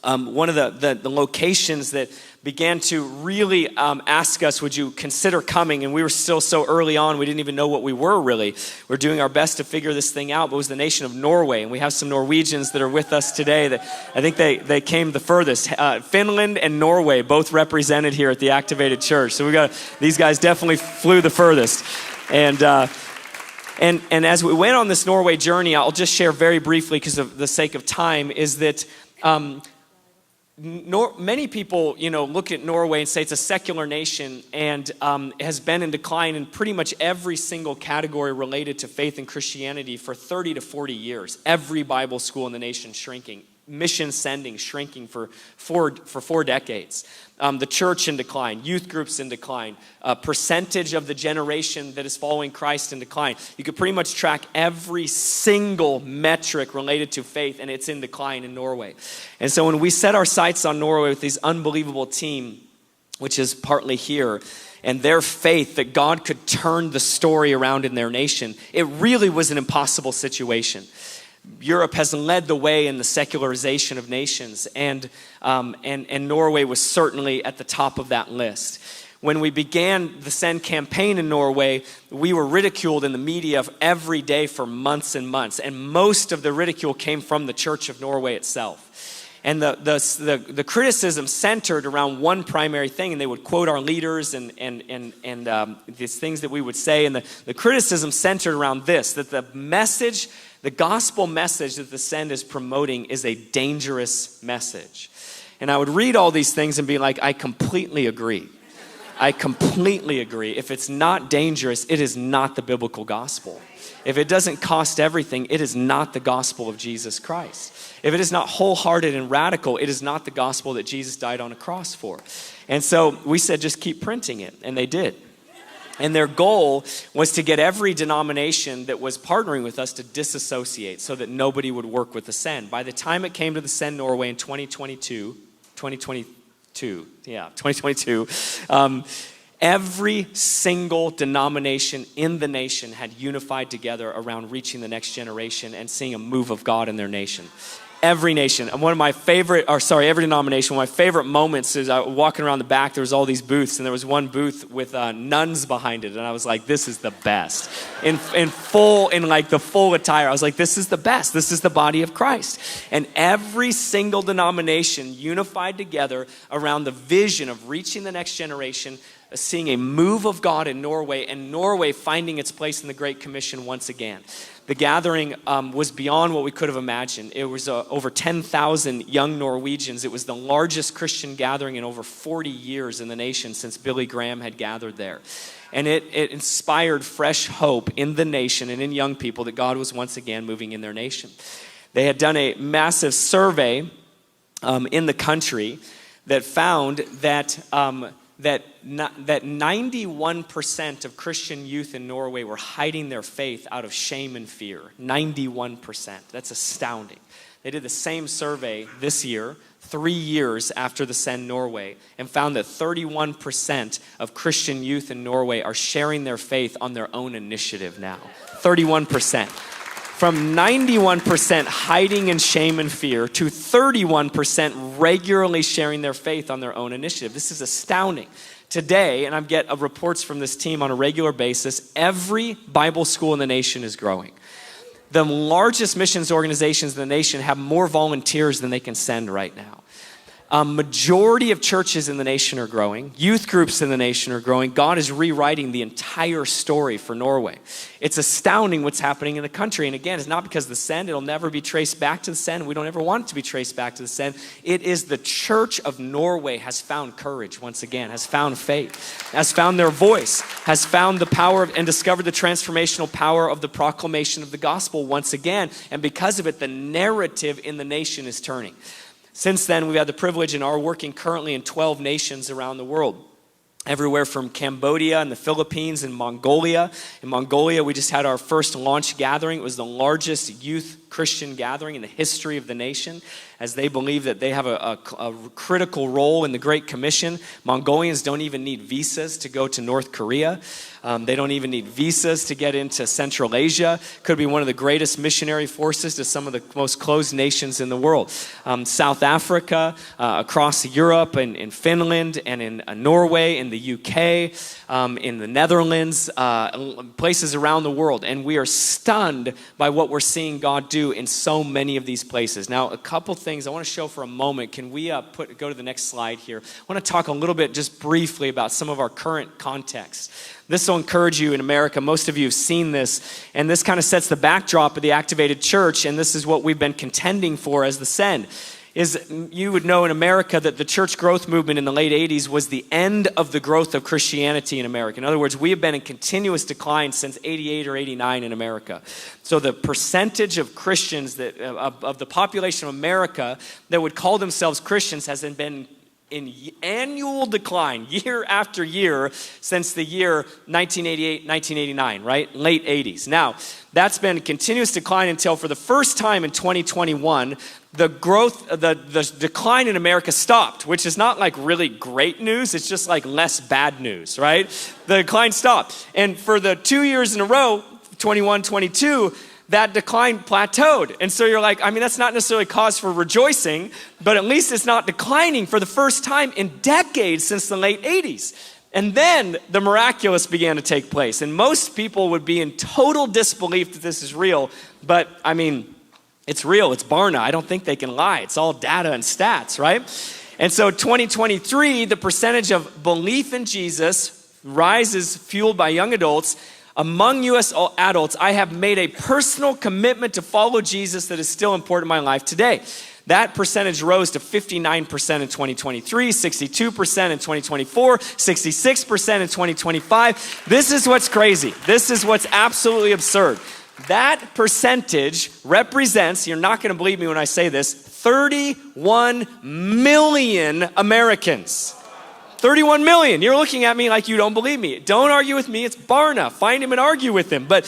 one of the locations that began to really ask us, would you consider coming? And we were still so early on, we didn't even know what we were really. We're doing our best to figure this thing out, but it was the nation of Norway. And we have some Norwegians that are with us today that I think they came the furthest. Finland and Norway both represented here at the Activated Church. So these guys definitely flew the furthest. And as we went on this Norway journey, I'll just share very briefly because of the sake of time, is that many people, look at Norway and say it's a secular nation and has been in decline in pretty much every single category related to faith and Christianity for 30 to 40 years. Every Bible school in the nation shrinking. Mission sending shrinking for 4 decades. The church in decline, youth groups in decline, percentage of the generation that is following Christ in decline. You could pretty much track every single metric related to faith, and it's in decline in Norway. And so when we set our sights on Norway with this unbelievable team, which is partly here, and their faith that God could turn the story around in their nation, it really was an impossible situation. Europe has led the way in the secularization of nations, and Norway was certainly at the top of that list. When we began the Send campaign in Norway, we were ridiculed in the media every day for months and months, and most of the ridicule came from the Church of Norway itself. And the criticism centered around one primary thing, and they would quote our leaders and these things that we would say, and the criticism centered around this, that the message The gospel message that the Send is promoting is a dangerous message. And I would read all these things and be like, I completely agree. I completely agree. If it's not dangerous, it is not the biblical gospel. If it doesn't cost everything, it is not the gospel of Jesus Christ. If it is not wholehearted and radical, it is not the gospel that Jesus died on a cross for. And so we said, just keep printing it. And they did. And their goal was to get every denomination that was partnering with us to disassociate so that nobody would work with the Send. By the time it came to the Send Norway in 2022, every single denomination in the nation had unified together around reaching the next generation and seeing a move of God in their nation. Every nation. And every denomination. One of my favorite moments is walking around the back, there was all these booths, and there was one booth with nuns behind it, and I was like, this is the best. In the full attire, I was like, this is the best. This is the body of Christ. And every single denomination unified together around the vision of reaching the next generation, seeing a move of God in Norway, and Norway finding its place in the Great Commission once again. The gathering was beyond what we could have imagined. It was over 10,000 young Norwegians. It was the largest Christian gathering in over 40 years in the nation since Billy Graham had gathered there. And it inspired fresh hope in the nation and in young people that God was once again moving in their nation. They had done a massive survey in the country that found that 91% of Christian youth in Norway were hiding their faith out of shame and fear. 91%. That's astounding. They did the same survey this year, 3 years after the Send Norway, and found that 31% of Christian youth in Norway are sharing their faith on their own initiative now. 31%. From 91% hiding in shame and fear to 31% regularly sharing their faith on their own initiative. This is astounding. Today, and I get reports from this team on a regular basis, every Bible school in the nation is growing. The largest missions organizations in the nation have more volunteers than they can send right now. Majority of churches in the nation are growing. Youth groups in the nation are growing. God is rewriting the entire story for Norway. It's astounding what's happening in the country. And again, it's not because of the Send. It'll never be traced back to the Send. We don't ever want it to be traced back to the Send. It is the Church of Norway has found courage once again, has found faith, has found their voice, has found the power and discovered the transformational power of the proclamation of the gospel once again. And because of it, the narrative in the nation is turning. Since then, we've had the privilege and are working currently in 12 nations around the world. Everywhere from Cambodia and the Philippines and Mongolia. In Mongolia, we just had our first launch gathering. It was the largest youth Christian gathering in the history of the nation, as they believe that they have a critical role in the Great Commission. Mongolians don't even need visas to go to North Korea. They don't even need visas to get into Central Asia. Could be one of the greatest missionary forces to some of the most closed nations in the world. South Africa, across Europe, and in Finland, and in Norway, in the UK, in the Netherlands, places around the world. And we are stunned by what we're seeing God do in so many of these places. Now, a couple things I want to show for a moment. Can we go to the next slide here? I want to talk a little bit just briefly about some of our current context. This will encourage you in America. Most of you have seen this, and this kind of sets the backdrop of the activated church, and this is what we've been contending for as the Send. Is you would know in America that the church growth movement in the late 80s was the end of the growth of Christianity in America. In other words, we have been in continuous decline since 88 or 89 in America. So the percentage of Christians of the population of America that would call themselves Christians has been in annual decline year after year since the year 1988, 1989, right? Late 80s. Now, that's been continuous decline until for the first time in 2021, the decline in America stopped, which is not like really great news. It's just like less bad news, right? The decline stopped. And for the 2 years in a row, 21, 22, that decline plateaued. And so you're like, I mean, that's not necessarily cause for rejoicing, but at least it's not declining for the first time in decades since the late 80s. And then the miraculous began to take place. And most people would be in total disbelief that this is real. But I mean, it's real. It's Barna. I don't think they can lie. It's all data and stats, right? And so 2023, the percentage of belief in Jesus rises fueled by young adults among U.S. adults, I have made a personal commitment to follow Jesus that is still important in my life today. That percentage rose to 59% in 2023, 62% in 2024, 66% in 2025. This is what's crazy. This is what's absolutely absurd. That percentage represents, you're not going to believe me when I say this, 31 million Americans. 31 million. You're looking at me like you don't believe me. Don't argue with me. It's Barna. Find him and argue with him. But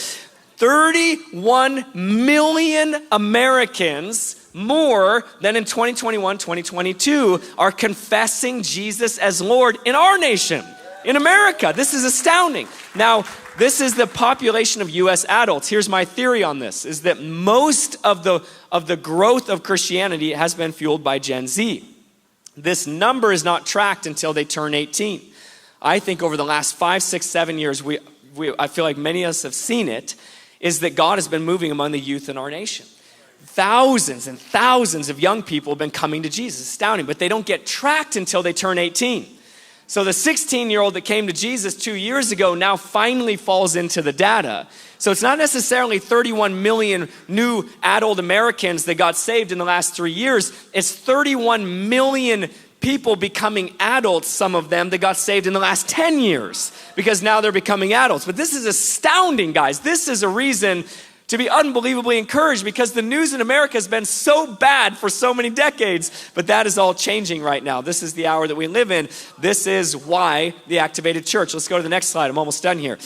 31 million Americans, more than in 2021, 2022, are confessing Jesus as Lord in our nation, in America. This is astounding. Now, this is the population of U.S. adults. Here's my theory on this, is that most of the growth of Christianity has been fueled by Gen Z. This number is not tracked until they turn 18. I think over the last 5, 6, 7 years, I feel like many of us have seen it, is that God has been moving among the youth in our nation. Thousands and thousands of young people have been coming to Jesus. It's astounding, but they don't get tracked until they turn 18. So the 16-year-old that came to Jesus 2 years ago now finally falls into the data. So it's not necessarily 31 million new adult Americans that got saved in the last 3 years. It's 31 million people becoming adults, some of them, that got saved in the last 10 years because now they're becoming adults. But this is astounding, guys. This is a reason to be unbelievably encouraged because the news in America has been so bad for so many decades, but that is all changing right now. This is the hour that we live in. This is why the Activated Church. Let's go to the next slide. I'm almost done here.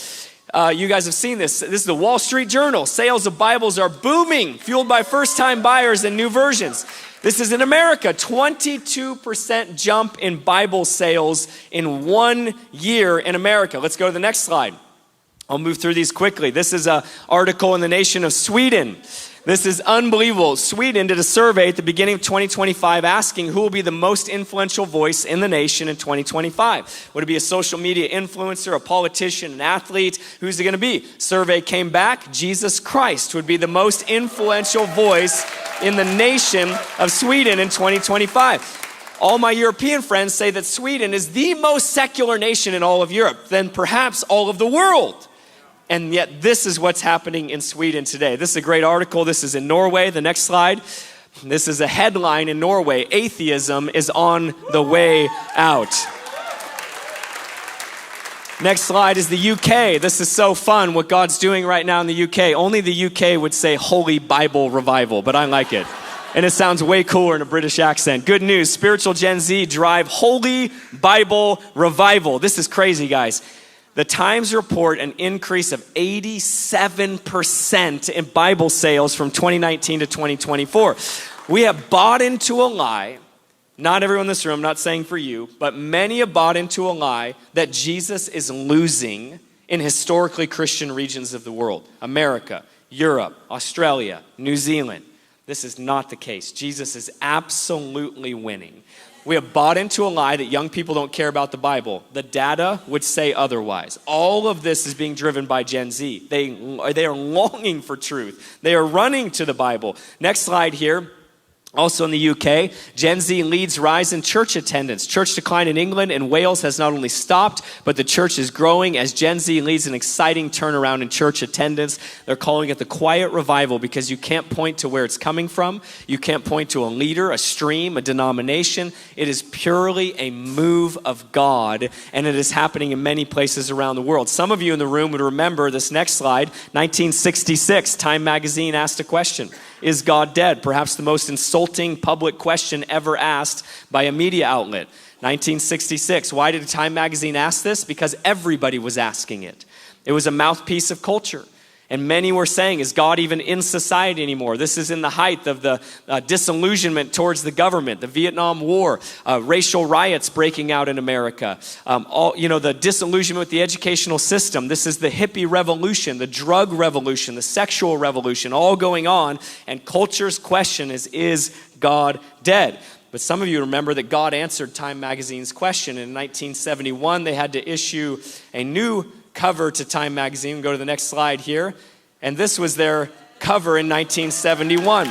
You guys have seen this. This is the Wall Street Journal. Sales of Bibles are booming, fueled by first-time buyers and new versions. This is in America, 22% jump in Bible sales in 1 year in America. Let's go to the next slide. I'll move through these quickly. This is an article in the nation of Sweden. This is unbelievable. Sweden did a survey at the beginning of 2025 asking who will be the most influential voice in the nation in 2025. Would it be a social media influencer, a politician, an athlete? Who's it going to be? Survey came back. Jesus Christ would be the most influential voice in the nation of Sweden in 2025. All my European friends say that Sweden is the most secular nation in all of Europe, then perhaps all of the world. And yet this is what's happening in Sweden today. This is a great article. This is in Norway. The next slide. This is a headline in Norway. Atheism is on the way out. Next slide is the UK. This is so fun what God's doing right now in the UK. Only the UK would say Holy Bible Revival, but I like it. And it sounds way cooler in a British accent. Good news, spiritual Gen Z drive Holy Bible Revival. This is crazy, guys. The Times report an increase of 87% in Bible sales from 2019 to 2024. We have bought into a lie. Not everyone in this room, not saying for you, but many have bought into a lie that Jesus is losing in historically Christian regions of the world. America, Europe, Australia, New Zealand. This is not the case. Jesus is absolutely winning. We have bought into a lie that young people don't care about the Bible. The data would say otherwise. All of this is being driven by Gen Z. They are longing for truth. They are running to the Bible. Next slide here. Also in the UK, Gen Z leads rise in church attendance. Church decline in England and Wales has not only stopped, but the church is growing as Gen Z leads an exciting turnaround in church attendance. They're calling it the quiet revival because you can't point to where it's coming from. You can't point to a leader, a stream, a denomination. It is purely a move of God, and it is happening in many places around the world. Some of you in the room would remember this next slide. 1966, Time magazine asked a question. Is God dead? Perhaps the most insulting public question ever asked by a media outlet. 1966. Why did Time magazine ask this? Because everybody was asking it. It was a mouthpiece of culture. And many were saying, is God even in society anymore? This is in the height of the disillusionment towards the government, the Vietnam War, racial riots breaking out in America, the disillusionment with the educational system. This is the hippie revolution, the drug revolution, the sexual revolution, all going on. And culture's question is God dead? But some of you remember that God answered Time magazine's question. In 1971, they had to issue a new cover to Time magazine. Go to the next slide here. And this was their cover in 1971.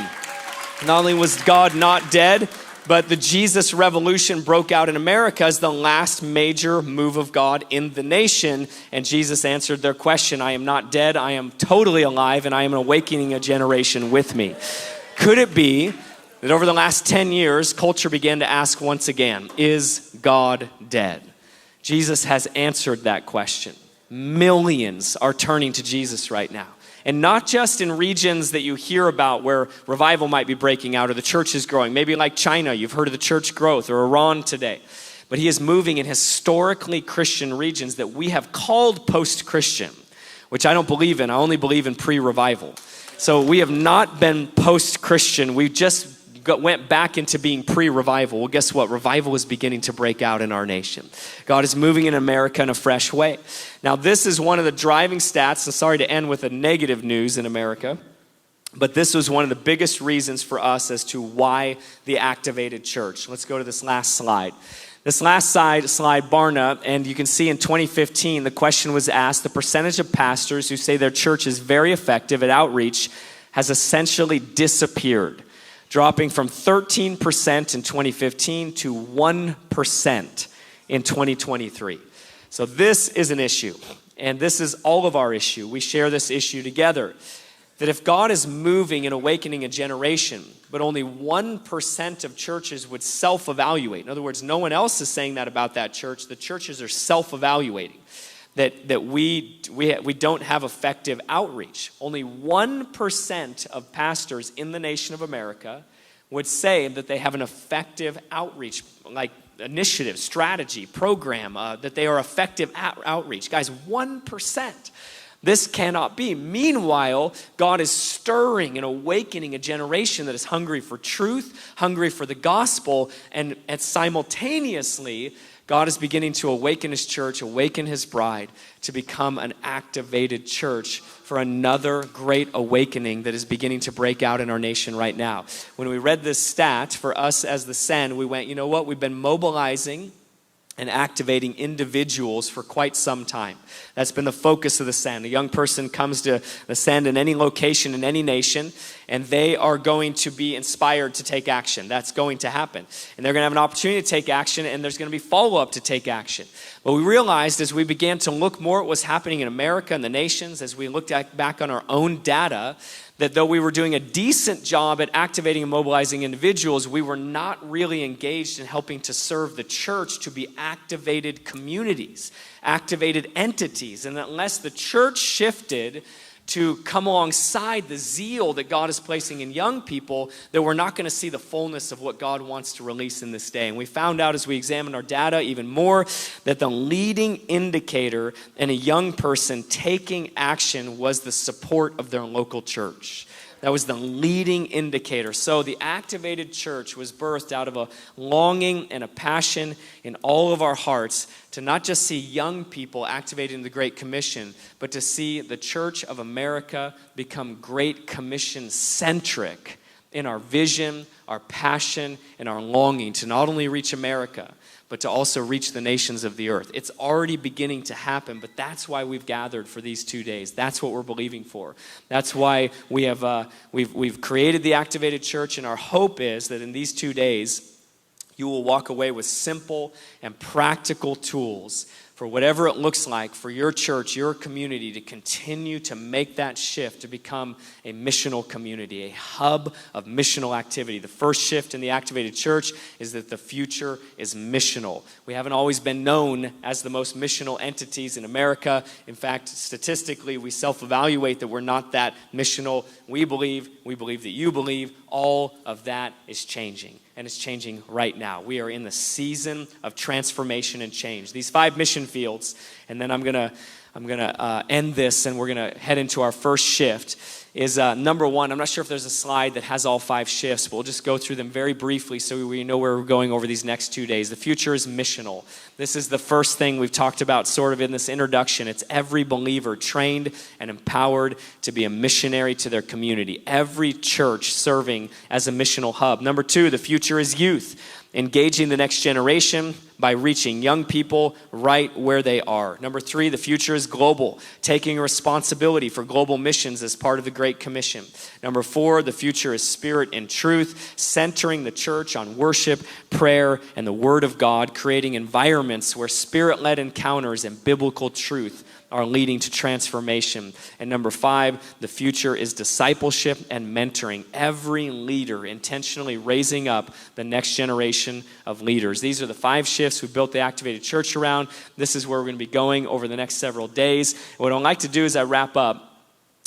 Not only was God not dead, But the Jesus revolution broke out in America as the last major move of God in the nation. And Jesus answered their question, I am not dead, I am totally alive, and I am awakening a generation with me. Could it be that over the last 10 years, culture began to ask once again, is God dead? Jesus has answered that question. Millions are turning to Jesus right now. And not just in regions that you hear about where revival might be breaking out or the church is growing. Maybe like China, you've heard of the church growth, or Iran today. But he is moving in historically Christian regions that we have called post-Christian, which I don't believe in. I only believe in pre-revival. So we have not been post-Christian. We just went back into being pre-revival. Well, guess what? Revival is beginning to break out in our nation. God is moving in America in a fresh way. Now, this is one of the driving stats, and sorry to end with a negative news in America, but this was one of the biggest reasons for us as to why the activated church. Let's go to this last slide. This last slide, Barna, and you can see in 2015, the question was asked, the percentage of pastors who say their church is very effective at outreach has essentially disappeared, dropping from 13% in 2015 to 1% in 2023. So this is an issue, and this is all of our issue. We share this issue together, that if God is moving and awakening a generation, but only 1% of churches would self-evaluate. In other words, no one else is saying that about that church. The churches are self-evaluating. That we don't have effective outreach. Only 1% of pastors in the nation of America would say that they have an effective outreach, like initiative, strategy, program, that they are effective outreach. Guys, 1%. This cannot be. Meanwhile, God is stirring and awakening a generation that is hungry for truth, hungry for the gospel, and simultaneously, God is beginning to awaken his church, awaken his bride to become an activated church for another great awakening that is beginning to break out in our nation right now. When we read this stat, for us as the Send, we went, you know what? We've been mobilizing and activating individuals for quite some time. That's been the focus of the Send. A young person comes to the Send in any location, in any nation, and they are going to be inspired to take action. That's going to happen. And they're going to have an opportunity to take action, and there's going to be follow-up to take action. But we realized as we began to look more at what's happening in America and the nations, as we looked back on our own data, that though we were doing a decent job at activating and mobilizing individuals, we were not really engaged in helping to serve the church to be activated communities, activated entities. And unless the church shifted to come alongside the zeal that God is placing in young people, that we're not going to see the fullness of what God wants to release in this day. And we found out as we examined our data even more that the leading indicator in a young person taking action was the support of their local church. That was the leading indicator. So the activated church was birthed out of a longing and a passion in all of our hearts to not just see young people activated in the Great Commission, but to see the Church of America become Great Commission centric in our vision, our passion, and our longing to not only reach America, but to also reach the nations of the earth. It's already beginning to happen, but that's why we've gathered for these 2 days. That's what we're believing for. That's why we have we've created the activated church, and our hope is that in these 2 days, you will walk away with simple and practical tools for whatever it looks like for your church, your community to continue to make that shift to become a missional community, a hub of missional activity. The first shift in the activated church is that the future is missional. We haven't always been known as the most missional entities in America. In fact, statistically, we self-evaluate that we're not that missional. We believe that you believe, all of that is changing. And it's changing right now. We are in the season of transformation and change. These 5 mission fields, and then I'm gonna end this, and we're gonna head into our first shift. Is number 1. I'm not sure if there's a slide that has all 5 shifts, but we'll just go through them very briefly so we know where we're going over these next 2 days. The future is missional. This is the first thing we've talked about sort of in this introduction. It's every believer trained and empowered to be a missionary to their community. Every church serving as a missional hub. Number 2, the future is youth. Engaging the next generation, by reaching young people right where they are. Number 3, the future is global, taking responsibility for global missions as part of the Great Commission. Number 4, the future is spirit and truth, centering the church on worship, prayer, and the Word of God, creating environments where spirit-led encounters and biblical truth are leading to transformation. And number 5, the future is discipleship and mentoring. Every leader intentionally raising up the next generation of leaders. These are the 5 shifts we built the Activated Church around. This is where we're going to be going over the next several days. What I'd like to do is I wrap up,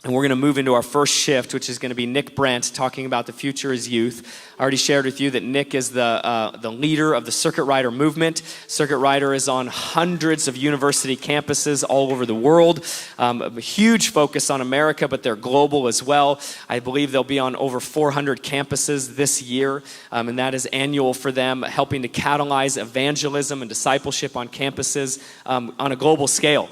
and we're going to move into our first shift, which is going to be Nick Brent talking about the future is youth. I already shared with you that Nick is the leader of the Circuit Rider movement. Circuit Rider is on hundreds of university campuses all over the world. A huge focus on America, but they're global as well. I believe they'll be on over 400 campuses this year, and that is annual for them, helping to catalyze evangelism and discipleship on campuses on a global scale.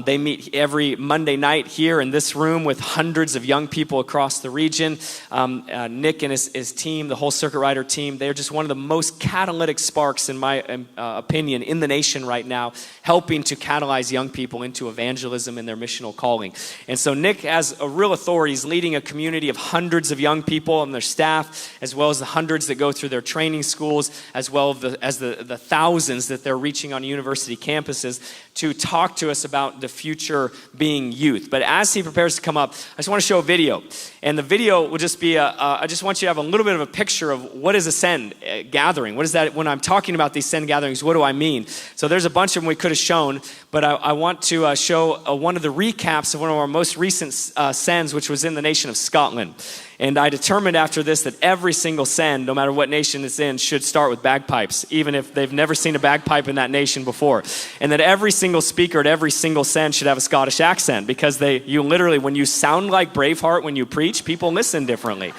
They meet every Monday night here in this room with hundreds of young people across the region. Nick and his team, the whole Circuit Rider team, they're just one of the most catalytic sparks, in my opinion, in the nation right now, helping to catalyze young people into evangelism and their missional calling. And so Nick has a real authority. He's leading a community of hundreds of young people and their staff, as well as the hundreds that go through their training schools, as well as the thousands that they're reaching on university campuses, to talk to us about the future being youth. But as he prepares to come up, I just want to show a video. And the video will just be, I just want you to have a little bit of a picture of what is a Send gathering. What is that? When I'm talking about these Send gatherings, what do I mean? So there's a bunch of them we could have shown, but I want to show one of the recaps of one of our most recent Sends, which was in the nation of Scotland. And I determined after this that every single Send, no matter what nation it's in, should start with bagpipes, even if they've never seen a bagpipe in that nation before. And that every single speaker at every single Send should have a Scottish accent, because you literally, when you sound like Braveheart when you preach, people listen differently.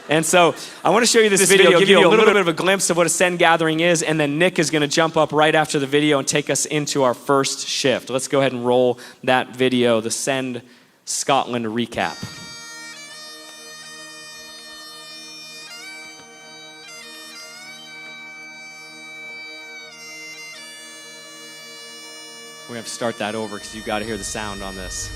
And so I want to show you this video, give you a little bit of a glimpse of what a Send gathering is, and then Nick is going to jump up right after the video and take us into our first shift. Let's go ahead and roll that video, the Send Scotland recap. We're going to have to start that over because you've got to hear the sound on this.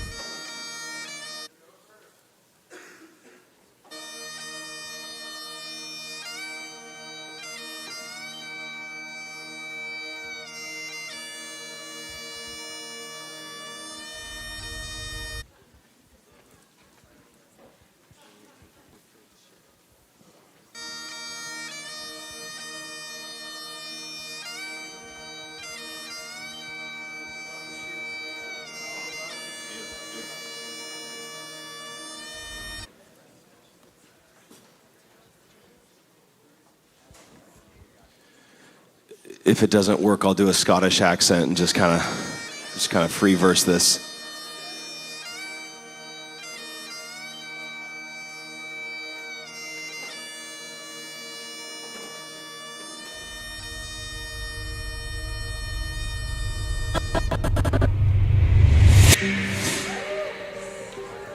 If it doesn't work, I'll do a Scottish accent and just kind of free verse this.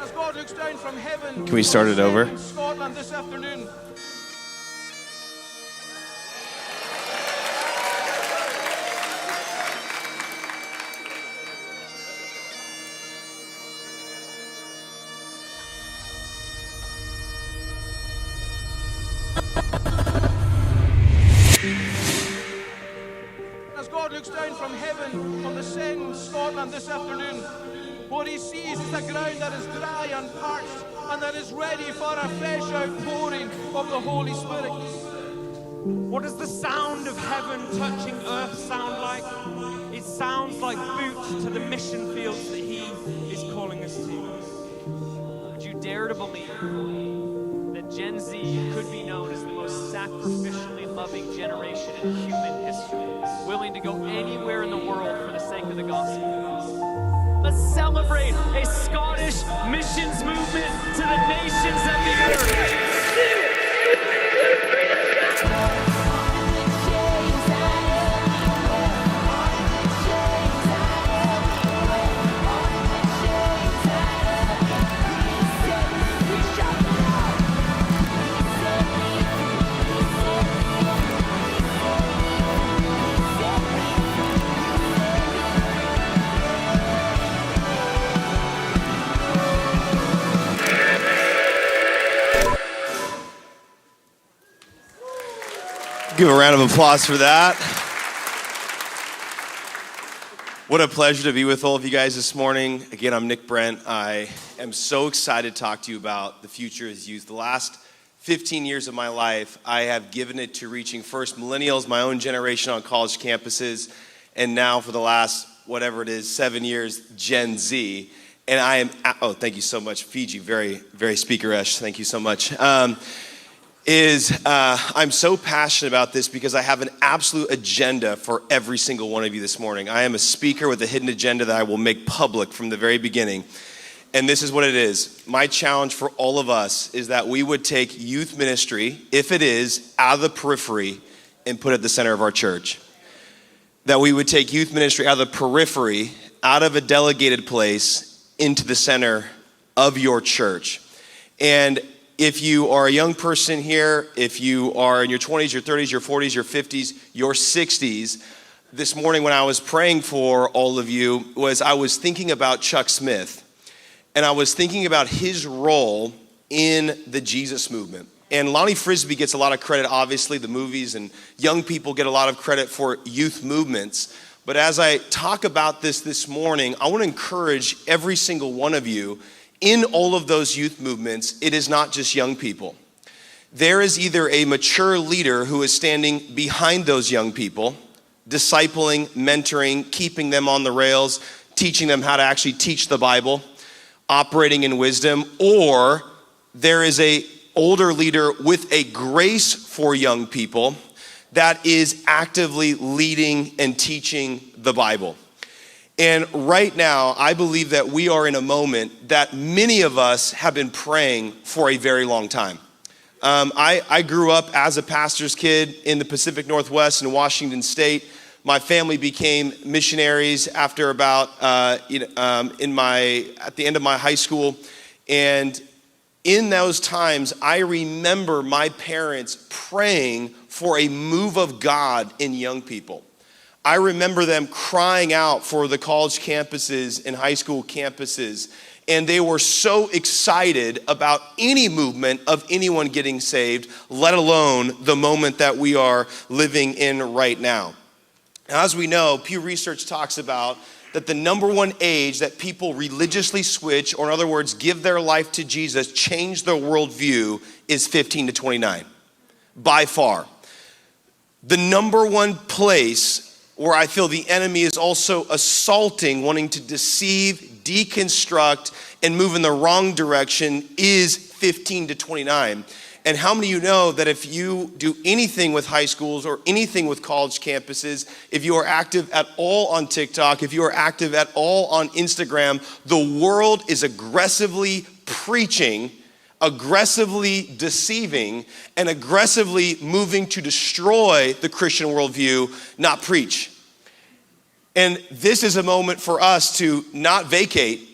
As God looks down from heaven, Can we start it over? in Scotland this afternoon. As God looks down from heaven on the Send Scotland this afternoon, what he sees is a ground that is dry and parched and that is ready for a fresh outpouring of the Holy Spirit. What does the sound of heaven touching earth sound like? It sounds like boots to the mission fields that he is calling us to. Would you dare to believe that Gen Z could be known as the most sacrificially loving generation in human history, willing to go anywhere in the world for the sake of the gospel? Let's celebrate a Scottish missions movement to the nations of the earth. Give a round of applause for that. What a pleasure to be with all of you guys this morning. Again, I'm Nick Brent. I am so excited to talk to you about the future as youth. The last 15 years of my life, I have given it to reaching first millennials, my own generation on college campuses, and now for the last, whatever it is, 7 years, Gen Z. And I am, thank you so much, Fiji, very, very speaker-ish, thank you so much. I'm so passionate about this because I have an absolute agenda for every single one of you this morning. I am a speaker with a hidden agenda that I will make public from the very beginning. And this is what it is. My challenge for all of us is that we would take youth ministry, if it is, out of the periphery and put it at the center of our church. That we would take youth ministry out of the periphery, out of a delegated place, into the center of your church. And if you are a young person here, if you are in your 20s, your 30s, your 40s, your 50s, your 60s, this morning when I was praying for all of you, I was thinking about Chuck Smith. And I was thinking about his role in the Jesus movement. And Lonnie Frisbee gets a lot of credit, obviously, the movies, and young people get a lot of credit for youth movements. But as I talk about this morning, I want to encourage every single one of you in all of those youth movements. It is not just young people. There is either a mature leader who is standing behind those young people, discipling, mentoring, keeping them on the rails, teaching them how to actually teach the Bible, operating in wisdom, or there is a older leader with a grace for young people that is actively leading and teaching the Bible. And right now, I believe that we are in a moment that many of us have been praying for a very long time. I grew up as a pastor's kid in the Pacific Northwest in Washington State. My family became missionaries after about at the end of my high school, and in those times, I remember my parents praying for a move of God in young people. I remember them crying out for the college campuses and high school campuses, and they were so excited about any movement of anyone getting saved, let alone the moment that we are living in right now. As we know, Pew Research talks about that the number one age that people religiously switch, or in other words, give their life to Jesus, change their worldview, is 15 to 29, by far. The number one place where I feel the enemy is also assaulting, wanting to deceive, deconstruct, and move in the wrong direction is 15 to 29. And how many of you know that if you do anything with high schools or anything with college campuses, if you are active at all on TikTok, if you are active at all on Instagram, the world is aggressively preaching, aggressively deceiving, and aggressively moving to destroy the Christian worldview, not preach. And this is a moment for us to not vacate,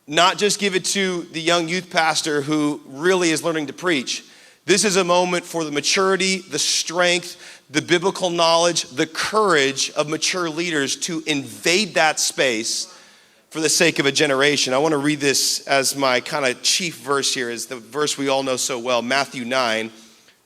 not just give it to the young youth pastor who really is learning to preach. This is a moment for the maturity, the strength, the biblical knowledge, the courage of mature leaders to invade that space for the sake of a generation. I want to read this as my kind of chief verse here, is the verse we all know so well, Matthew 9,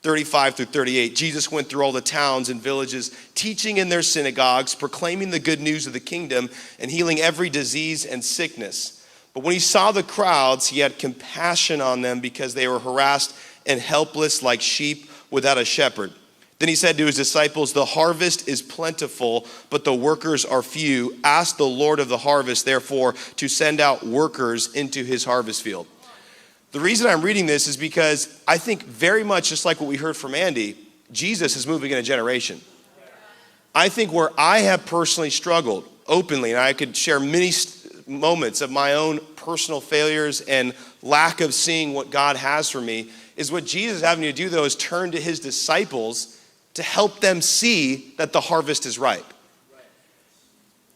35 through 38. Jesus went through all the towns and villages, teaching in their synagogues, proclaiming the good news of the kingdom, and healing every disease and sickness. But when he saw the crowds, he had compassion on them because they were harassed and helpless like sheep without a shepherd. Then he said to his disciples, "The harvest is plentiful, but the workers are few. Ask the Lord of the harvest, therefore, to send out workers into his harvest field." The reason I'm reading this is because I think very much just like what we heard from Andy, Jesus is moving in a generation. I think where I have personally struggled openly, and I could share many moments of my own personal failures and lack of seeing what God has for me, is what Jesus is having to do, though, is turn to his disciples to help them see that the harvest is ripe.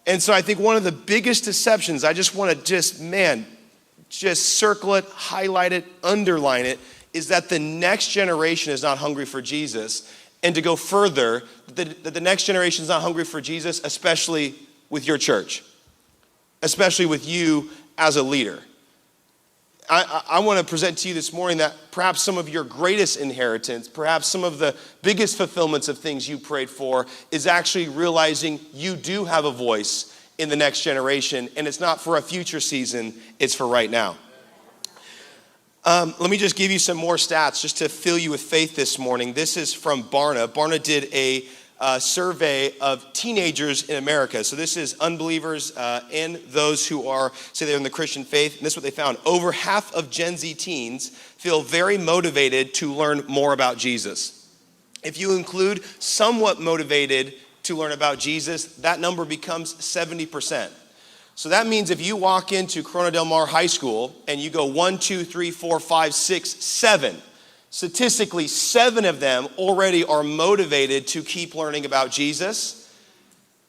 And so I think one of the biggest deceptions, I just want to just circle it, highlight it, underline it, is that the next generation is not hungry for Jesus. And to go further, that the next generation is not hungry for Jesus, especially with your church, especially with you as a leader. I want to present to you this morning that perhaps some of your greatest inheritance, perhaps some of the biggest fulfillments of things you prayed for is actually realizing you do have a voice in the next generation, and it's not for a future season, it's for right now. Let me just give you some more stats just to fill you with faith this morning. This is from Barna. Barna did a survey of teenagers in America. So this is unbelievers and those who are, say they're in the Christian faith. And this is what they found. Over half of Gen Z teens feel very motivated to learn more about Jesus. If you include somewhat motivated to learn about Jesus, that number becomes 70%. So that means if you walk into Corona Del Mar High School and you go 1, 2, 3, 4, 5, 6, 7, statistically, 7 of them already are motivated to keep learning about Jesus.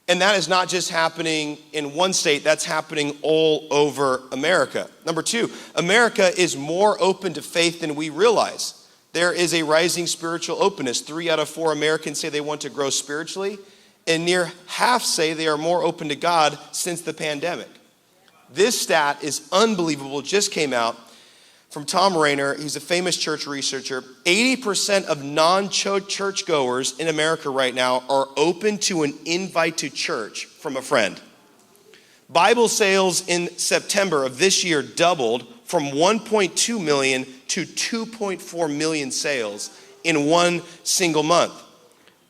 And that is not just happening in one state, that's happening all over America. Number 2, America is more open to faith than we realize. There is a rising spiritual openness. 3 out of 4 Americans say they want to grow spiritually, and near half say they are more open to God since the pandemic. This stat is unbelievable, just came out from Tom Rainer. He's a famous church researcher. 80% of non-church goers in America right now are open to an invite to church from a friend. Bible sales in September of this year doubled from 1.2 million to 2.4 million sales in one single month.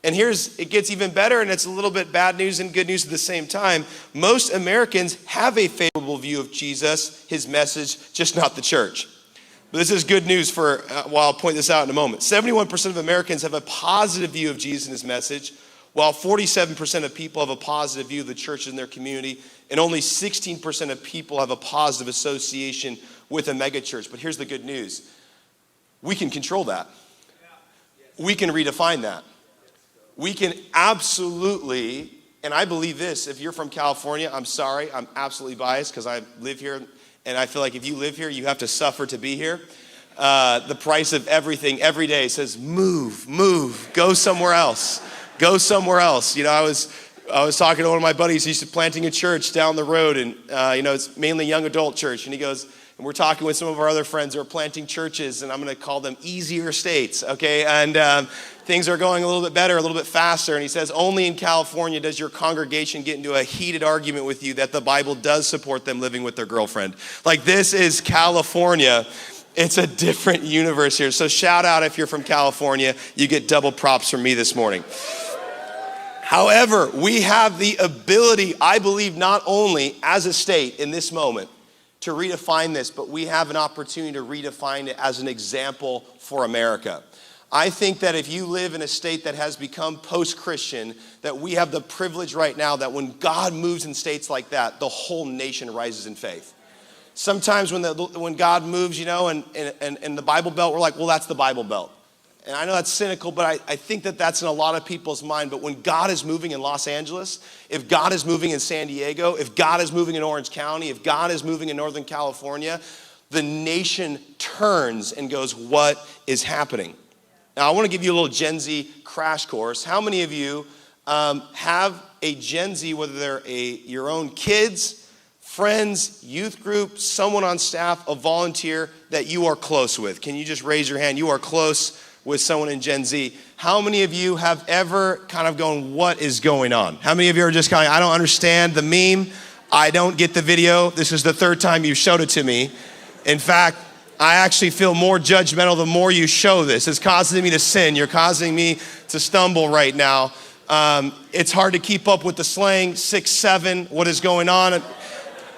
And it gets even better, and it's a little bit bad news and good news at the same time. Most Americans have a favorable view of Jesus, his message, just not the church. But this is good news well, I'll point this out in a moment. 71% of Americans have a positive view of Jesus and his message, while 47% of people have a positive view of the church in their community, and only 16% of people have a positive association with a megachurch. But here's the good news. We can control that. We can redefine that. We can absolutely, and I believe this, if you're from California, I'm sorry, I'm absolutely biased because I live here, and I feel like if you live here, you have to suffer to be here. The price of everything every day says, move, go somewhere else, go somewhere else. You know, I was talking to one of my buddies, he's planting a church down the road, and it's mainly young adult church, and he goes, and we're talking with some of our other friends who are planting churches, and I'm going to call them easier states, okay? And things are going a little bit better, a little bit faster. And he says, only in California does your congregation get into a heated argument with you that the Bible does support them living with their girlfriend. Like, this is California. It's a different universe here. So shout out if you're from California. You get double props from me this morning. However, we have the ability, I believe, not only as a state in this moment, to redefine this, but we have an opportunity to redefine it as an example for America. I think that if you live in a state that has become post-Christian, that we have the privilege right now that when God moves in states like that, the whole nation rises in faith. Sometimes when God moves, and the Bible Belt, we're like, well, that's the Bible Belt. And I know that's cynical, but I think that that's in a lot of people's mind. But when God is moving in Los Angeles, if God is moving in San Diego, if God is moving in Orange County, if God is moving in Northern California, the nation turns and goes, what is happening? Now, I want to give you a little Gen Z crash course. How many of you have a Gen Z, whether they're your own kids, friends, youth group, someone on staff, a volunteer that you are close with? Can you just raise your hand? You are close with someone in Gen Z. How many of you have ever kind of gone, what is going on? How many of you are just kind of, I don't understand the meme. I don't get the video. This is the 3rd time you showed it to me. In fact, I actually feel more judgmental the more you show this. It's causing me to sin. You're causing me to stumble right now. It's hard to keep up with the slang, 6, 7, what is going on?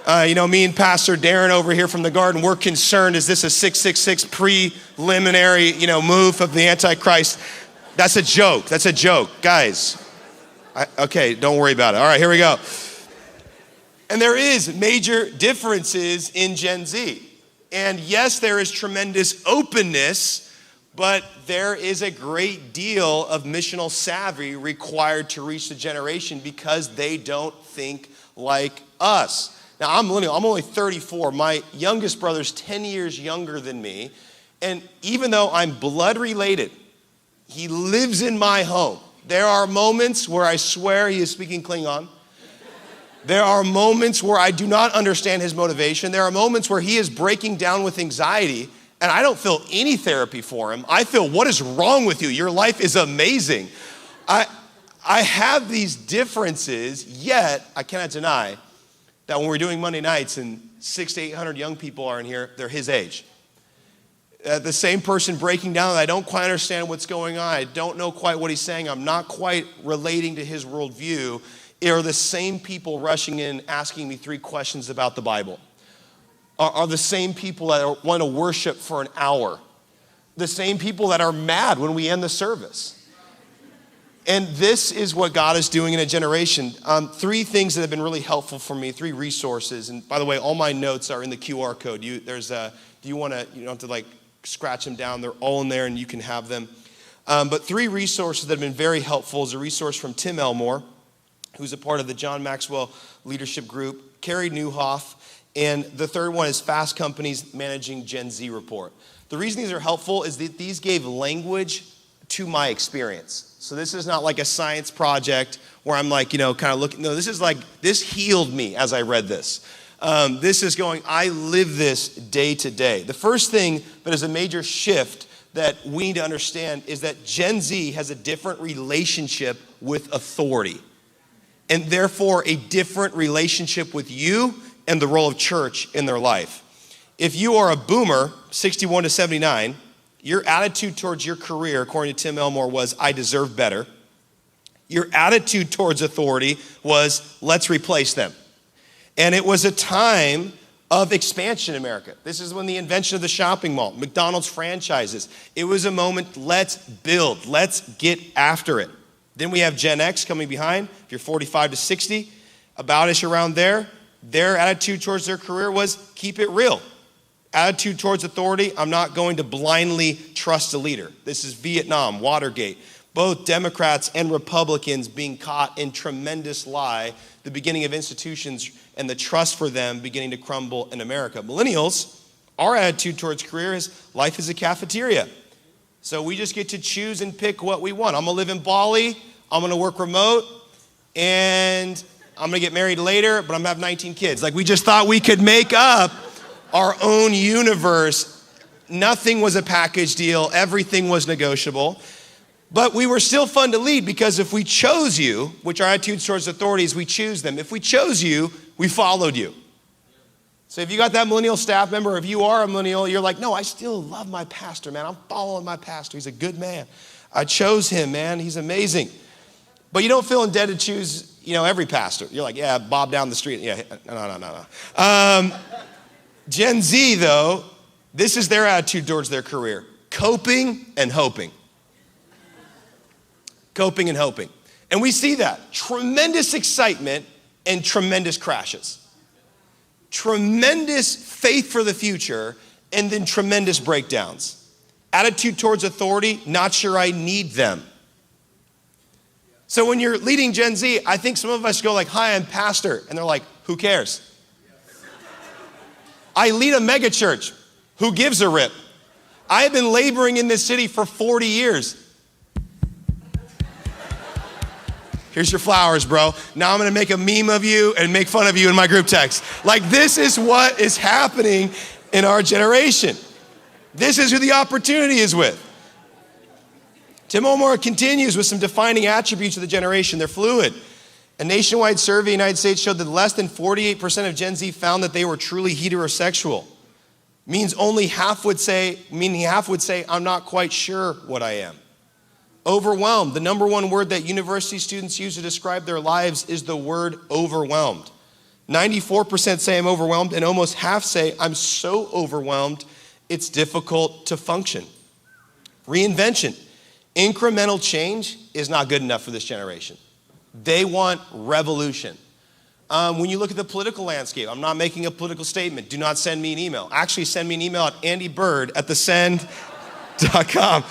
Me and Pastor Darren over here from the garden, we're concerned, is this a 666 preliminary, move of the Antichrist? That's a joke. Guys, okay, don't worry about it. All right, here we go. And there is major differences in Gen Z. And yes, there is tremendous openness, but there is a great deal of missional savvy required to reach the generation because they don't think like us. Now, I'm only 34. My youngest brother's 10 years younger than me. And even though I'm blood related, he lives in my home. There are moments where I swear he is speaking Klingon. There are moments where I do not understand his motivation. There are moments where he is breaking down with anxiety, and I don't feel any therapy for him. I feel, what is wrong with you? Your life is amazing. I have these differences, yet I cannot deny that when we're doing Monday nights and 600 to 800 young people are in here, they're his age. The same person breaking down, I don't quite understand what's going on. I don't know quite what he's saying. I'm not quite relating to his worldview. Are the same people rushing in asking me 3 questions about the Bible. Are the same people that want to worship for an hour. The same people that are mad when we end the service. And this is what God is doing in a generation. 3 things that have been really helpful for me, 3 resources. And by the way, all my notes are in the QR code. You don't have to like scratch them down. They're all in there and you can have them. But 3 resources that have been very helpful is a resource from Tim Elmore, who's a part of the John Maxwell Leadership Group, Carey Nieuwhof, and the third one is Fast Company's Managing Gen Z report. The reason these are helpful is that these gave language to my experience. So this is not like a science project where I'm like, kind of looking. No, this healed me as I read this. This is going, I live this day to day. The first thing that is a major shift that we need to understand is that Gen Z has a different relationship with authority, and therefore a different relationship with you and the role of church in their life. If you are a boomer, 61 to 79, your attitude towards your career, according to Tim Elmore, was, I deserve better. Your attitude towards authority was, let's replace them. And it was a time of expansion in America. This is when the invention of the shopping mall, McDonald's franchises. It was a moment, let's build, let's get after it. Then we have Gen X coming behind. If you're 45 to 60, about-ish around there, their attitude towards their career was, keep it real. Attitude towards authority, I'm not going to blindly trust a leader. This is Vietnam, Watergate. Both Democrats and Republicans being caught in tremendous lie, the beginning of institutions and the trust for them beginning to crumble in America. Millennials, our attitude towards career is life is a cafeteria. So we just get to choose and pick what we want. I'm gonna live in Bali, I'm gonna work remote, and I'm gonna get married later, but I'm gonna have 19 kids. Like we just thought we could make up our own universe. Nothing was a package deal. Everything was negotiable. But we were still fun to lead because if we chose you, which our attitudes towards authorities, we choose them. If we chose you, we followed you. So if you got that millennial staff member, or if you are a millennial, you're like, no, I still love my pastor, man. I'm following my pastor. He's a good man. I chose him, man. He's amazing. But you don't feel indebted to choose, every pastor. You're like, yeah, Bob down the street. Yeah, no. Gen Z, though, this is their attitude towards their career. Coping and hoping. Coping and hoping. And we see that. Tremendous excitement and tremendous crashes. Tremendous faith for the future and then tremendous breakdowns. Attitude towards authority, not sure I need them. So when you're leading Gen Z, I think some of us go like, hi, I'm pastor. And they're like, who cares? I lead a mega church. Who gives a rip? I have been laboring in this city for 40 years. Here's your flowers, bro. Now I'm gonna make a meme of you and make fun of you in my group text. Like this is what is happening in our generation. This is who the opportunity is with. Tim Elmore continues with some defining attributes of the generation. They're fluid. A nationwide survey in the United States showed that less than 48% of Gen Z found that they were truly heterosexual. Means only half would say, I'm not quite sure what I am. Overwhelmed. The number one word that university students use to describe their lives is the word overwhelmed. 94% say I'm overwhelmed, and almost half say I'm so overwhelmed it's difficult to function. Reinvention. Incremental change is not good enough for this generation. They want revolution. When you look at the political landscape, I'm not making a political statement. Do not send me an email. Actually, send me an email at andybird@thesend.com.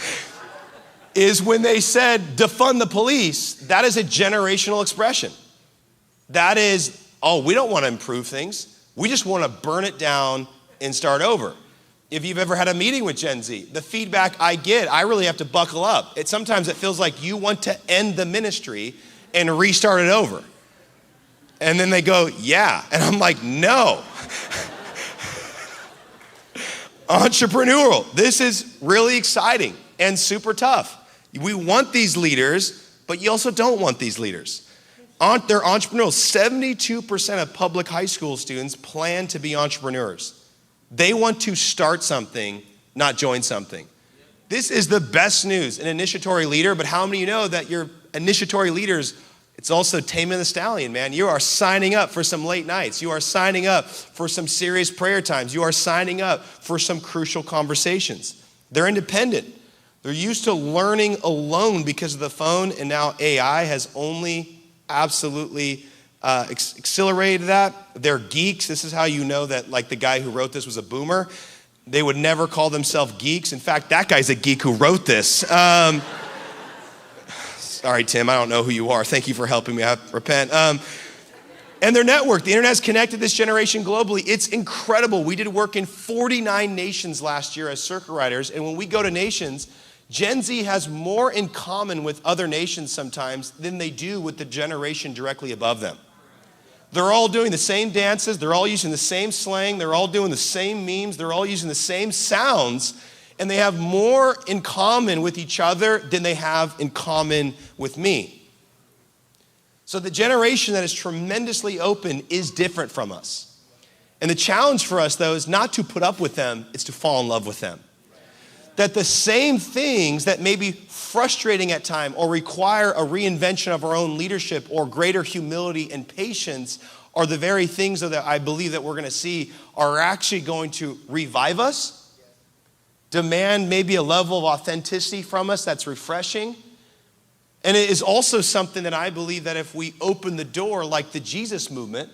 Is when they said defund the police, that is a generational expression. That is, we don't want to improve things. We just want to burn it down and start over. If you've ever had a meeting with Gen Z, the feedback I get, I really have to buckle up. Sometimes it feels like you want to end the ministry and restart it over. And then they go, yeah. And I'm like, no. Entrepreneurial. This is really exciting and super tough. We want these leaders, but you also don't want these leaders. They're entrepreneurial. 72% of public high school students plan to be entrepreneurs. They want to start something, not join something. This is the best news, an initiatory leader, but how many of you know that your initiatory leaders, it's also taming the stallion, man. You are signing up for some late nights. You are signing up for some serious prayer times. You are signing up for some crucial conversations. They're independent. They're used to learning alone because of the phone, and now AI has only absolutely accelerated that. They're geeks. This is how you know that, like, the guy who wrote this was a boomer. They would never call themselves geeks. In fact, that guy's a geek who wrote this. Sorry, Tim, I don't know who you are. Thank you for helping me. I repent. And their network. The internet has connected this generation globally. It's incredible. We did work in 49 nations last year as circuit riders. And when we go to nations, Gen Z has more in common with other nations sometimes than they do with the generation directly above them. They're all doing the same dances. They're all using the same slang. They're all doing the same memes. They're all using the same sounds. And they have more in common with each other than they have in common with me. So the generation that is tremendously open is different from us. And the challenge for us, though, is not to put up with them, it's to fall in love with them. That the same things that may be frustrating at times or require a reinvention of our own leadership or greater humility and patience are the very things that I believe that we're going to see are actually going to revive us, demand maybe a level of authenticity from us that's refreshing. And it is also something that I believe that if we open the door like the Jesus movement,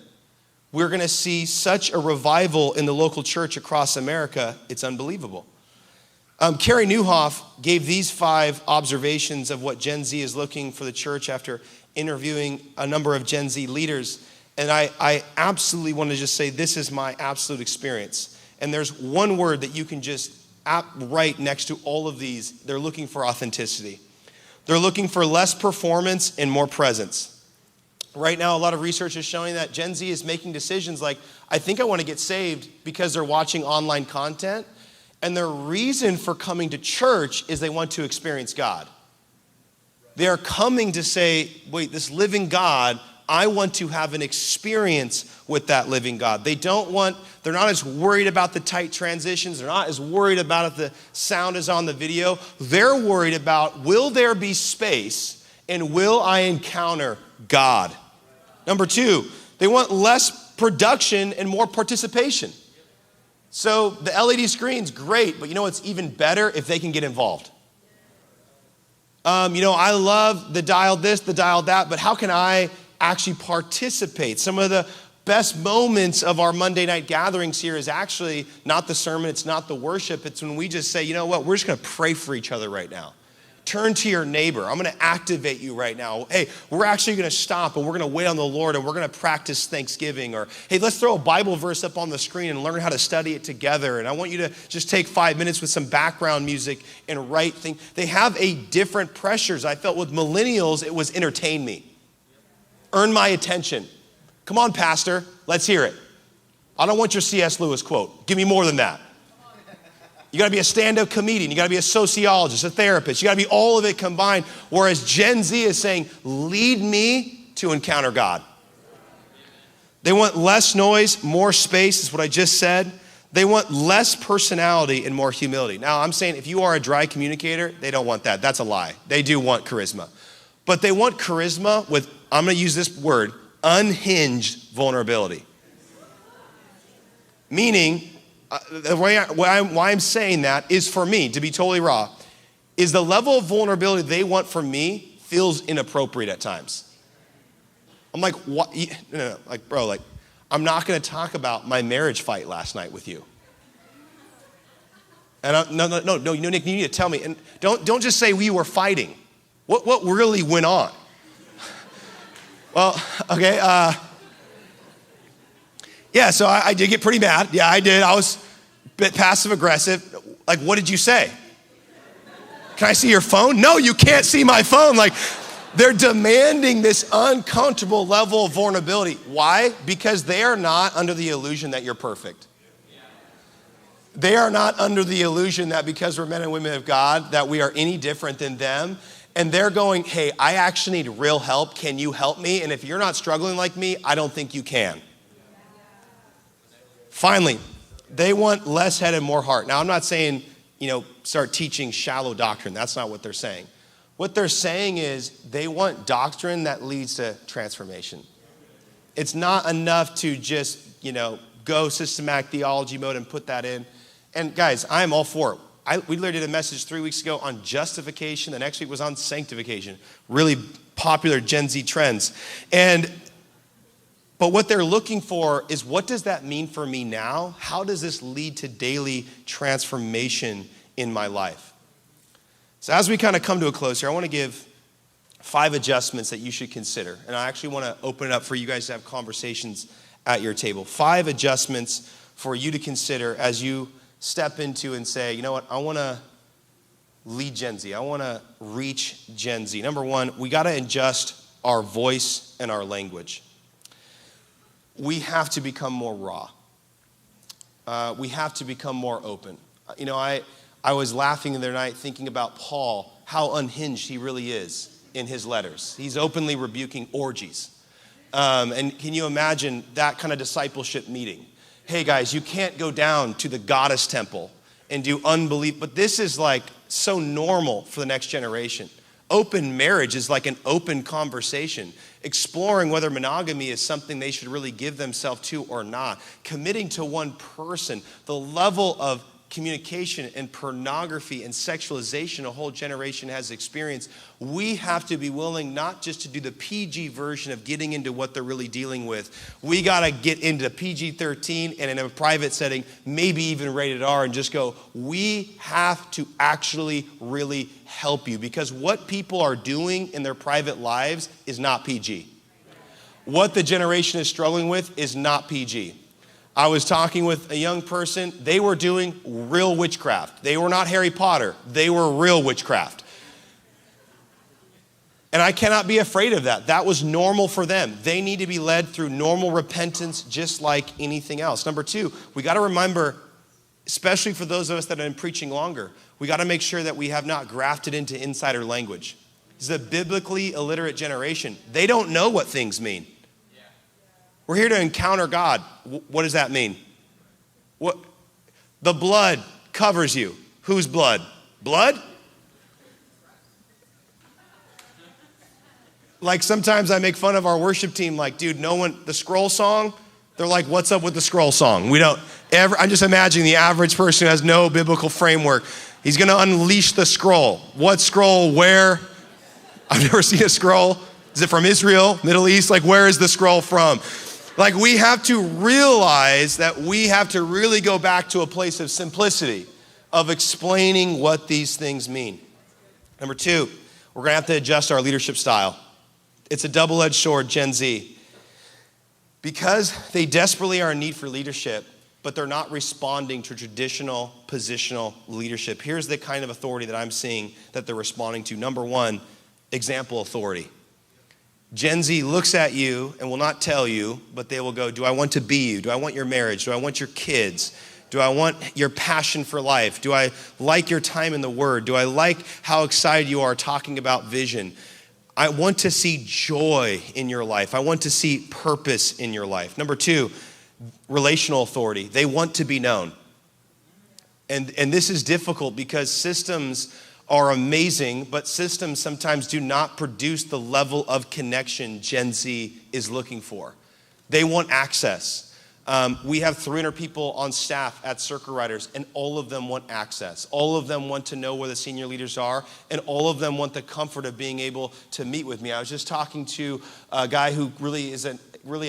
we're going to see such a revival in the local church across America, it's unbelievable. Carey Nieuwhof gave these 5 observations of what Gen Z is looking for the church after interviewing a number of Gen Z leaders. And I absolutely want to just say this is my absolute experience. And there's one word that you can just write next to all of these. They're looking for authenticity. They're looking for less performance and more presence. Right now, a lot of research is showing that Gen Z is making decisions like, I think I want to get saved because they're watching online content. And their reason for coming to church is they want to experience God. They are coming to say, wait, this living God, I want to have an experience with that living God. They're not as worried about the tight transitions. They're not as worried about if the sound is on the video. They're worried about, will there be space and will I encounter God? Number 2, they want less production and more participation. So the LED screen's great, but you know what's even better? If they can get involved. I love the dial this, the dial that, but how can I actually participate? Some of the best moments of our Monday night gatherings here is actually not the sermon, it's not the worship, it's when we just say, you know what, we're just gonna pray for each other right now. Turn to your neighbor. I'm gonna activate you right now. Hey, we're actually gonna stop and we're gonna wait on the Lord and we're gonna practice Thanksgiving. Or, hey, let's throw a Bible verse up on the screen and learn how to study it together. And I want you to just take 5 minutes with some background music and write things. They have a different pressures. I felt with millennials, it was entertain me. Earn my attention. Come on, pastor, let's hear it. I don't want your C.S. Lewis quote. Give me more than that. You gotta be a stand-up comedian. You gotta be a sociologist, a therapist. You gotta be all of it combined. Whereas Gen Z is saying, lead me to encounter God. They want less noise, more space, is what I just said. They want less personality and more humility. Now, I'm saying if you are a dry communicator, they don't want that. That's a lie. They do want charisma. But they want charisma with, I'm gonna use this word, unhinged vulnerability. Meaning, why I'm saying that is for me, to be totally raw, is the level of vulnerability they want from me feels inappropriate at times. I'm like, what? No, like, bro, like, I'm not gonna talk about my marriage fight last night with you. And no, Nick, you need to tell me. And don't just say we were fighting. What really went on? Well, okay, yeah, so I did get pretty mad. Yeah, I did. I was a bit passive aggressive. Like, what did you say? Can I see your phone? No, you can't see my phone. Like, They're demanding this uncomfortable level of vulnerability. Why? Because they are not under the illusion that you're perfect. They are not under the illusion that because we're men and women of God, that we are any different than them. And they're going, hey, I actually need real help. Can you help me? And if you're not struggling like me, I don't think you can. Finally, they want less head and more heart. Now, I'm not saying, start teaching shallow doctrine. That's not what they're saying. What they're saying is they want doctrine that leads to transformation. It's not enough to just, go systematic theology mode and put that in. And guys, I'm all for it. We literally did a message 3 weeks ago on justification. The next week was on sanctification. Really popular Gen Z trends. But what they're looking for is, what does that mean for me now? How does this lead to daily transformation in my life? So as we kind of come to a close here, I want to give 5 adjustments that you should consider. And I actually want to open it up for you guys to have conversations at your table. 5 adjustments for you to consider as you step into and say, you know what, I want to lead Gen Z. I want to reach Gen Z. Number 1, we got to adjust our voice and our language. We have to become more raw. We have to become more open. I was laughing the other night thinking about Paul, how unhinged he really is in his letters. He's openly rebuking orgies. And can you imagine that kind of discipleship meeting? Hey guys, you can't go down to the goddess temple and do unbelief, but this is like so normal for the next generation. Open marriage is like an open conversation, exploring whether monogamy is something they should really give themselves to or not, committing to one person, the level of communication and pornography and sexualization a whole generation has experienced. We have to be willing not just to do the PG version of getting into what they're really dealing with. We got to get into PG-13 and in a private setting, maybe even rated R, and just go, we have to actually really help you, because what people are doing in their private lives is not PG. What the generation is struggling with is not PG. I was talking with a young person. They were doing real witchcraft. They were not Harry Potter. They were real witchcraft. And I cannot be afraid of that. That was normal for them. They need to be led through normal repentance just like anything else. Number 2, we got to remember, especially for those of us that have been preaching longer, we got to make sure that we have not grafted into insider language. This is a biblically illiterate generation. They don't know what things mean. We're here to encounter God. What does that mean? What? The blood covers you. Whose blood? Blood? Like sometimes I make fun of our worship team, like, dude, the scroll song, they're like, what's up with the scroll song? I'm just imagining the average person who has no biblical framework. He's going to unleash the scroll. What scroll? Where? I've never seen a scroll. Is it from Israel, Middle East? Like, where is the scroll from? Like, we have to realize that we have to really go back to a place of simplicity, of explaining what these things mean. Number 2, we're going to have to adjust our leadership style. It's a double-edged sword, Gen Z. Because they desperately are in need for leadership, but they're not responding to traditional positional leadership. Here's the kind of authority that I'm seeing that they're responding to. Number 1, example authority. Gen Z looks at you and will not tell you, but they will go, do I want to be you? Do I want your marriage? Do I want your kids? Do I want your passion for life? Do I like your time in the Word? Do I like how excited you are talking about vision? I want to see joy in your life. I want to see purpose in your life. Number 2, relational authority. They want to be known. And this is difficult because systems are amazing, but systems sometimes do not produce the level of connection Gen Z is looking for. They want access. We have 300 people on staff at Circle Riders, and all of them want access. All of them want to know where the senior leaders are, and all of them want the comfort of being able to meet with me. I was just talking to a guy who really is a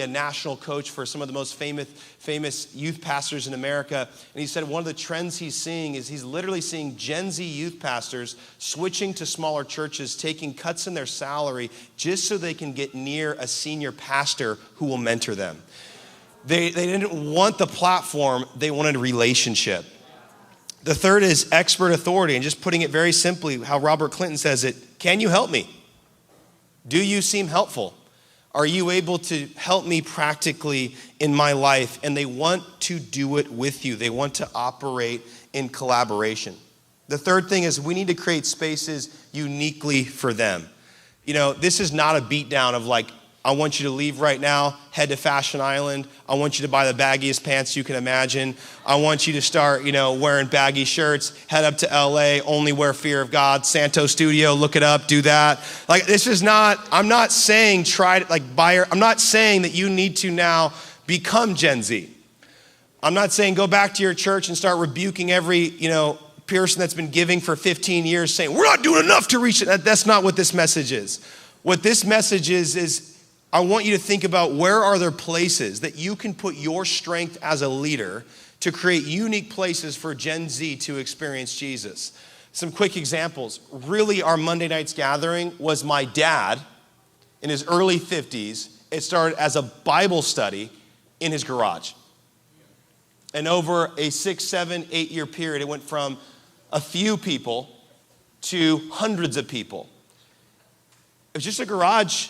national coach for some of the most famous youth pastors in America. And he said one of the trends he's seeing is he's literally seeing Gen Z youth pastors switching to smaller churches, taking cuts in their salary just so they can get near a senior pastor who will mentor them. They didn't want the platform, they wanted a relationship. The third is expert authority, and just putting it very simply, how Robert Clinton says it, can you help me? Do you seem helpful? Are you able to help me practically in my life? And they want to do it with you. They want to operate in collaboration. The third thing is we need to create spaces uniquely for them. This is not a beatdown of like, I want you to leave right now, head to Fashion Island. I want you to buy the baggiest pants you can imagine. I want you to start, wearing baggy shirts, head up to LA, only wear Fear of God, Santo Studio, look it up, do that. Like, this is not, I'm not saying I'm not saying that you need to now become Gen Z. I'm not saying go back to your church and start rebuking every, person that's been giving for 15 years saying, we're not doing enough to reach it. That's not what this message is. What this message is I want you to think about where are there places that you can put your strength as a leader to create unique places for Gen Z to experience Jesus. Some quick examples. Really, our Monday nights gathering was my dad in his early 50s. It started as a Bible study in his garage. And over a 6, 7, 8-year period, it went from a few people to hundreds of people. It was just a garage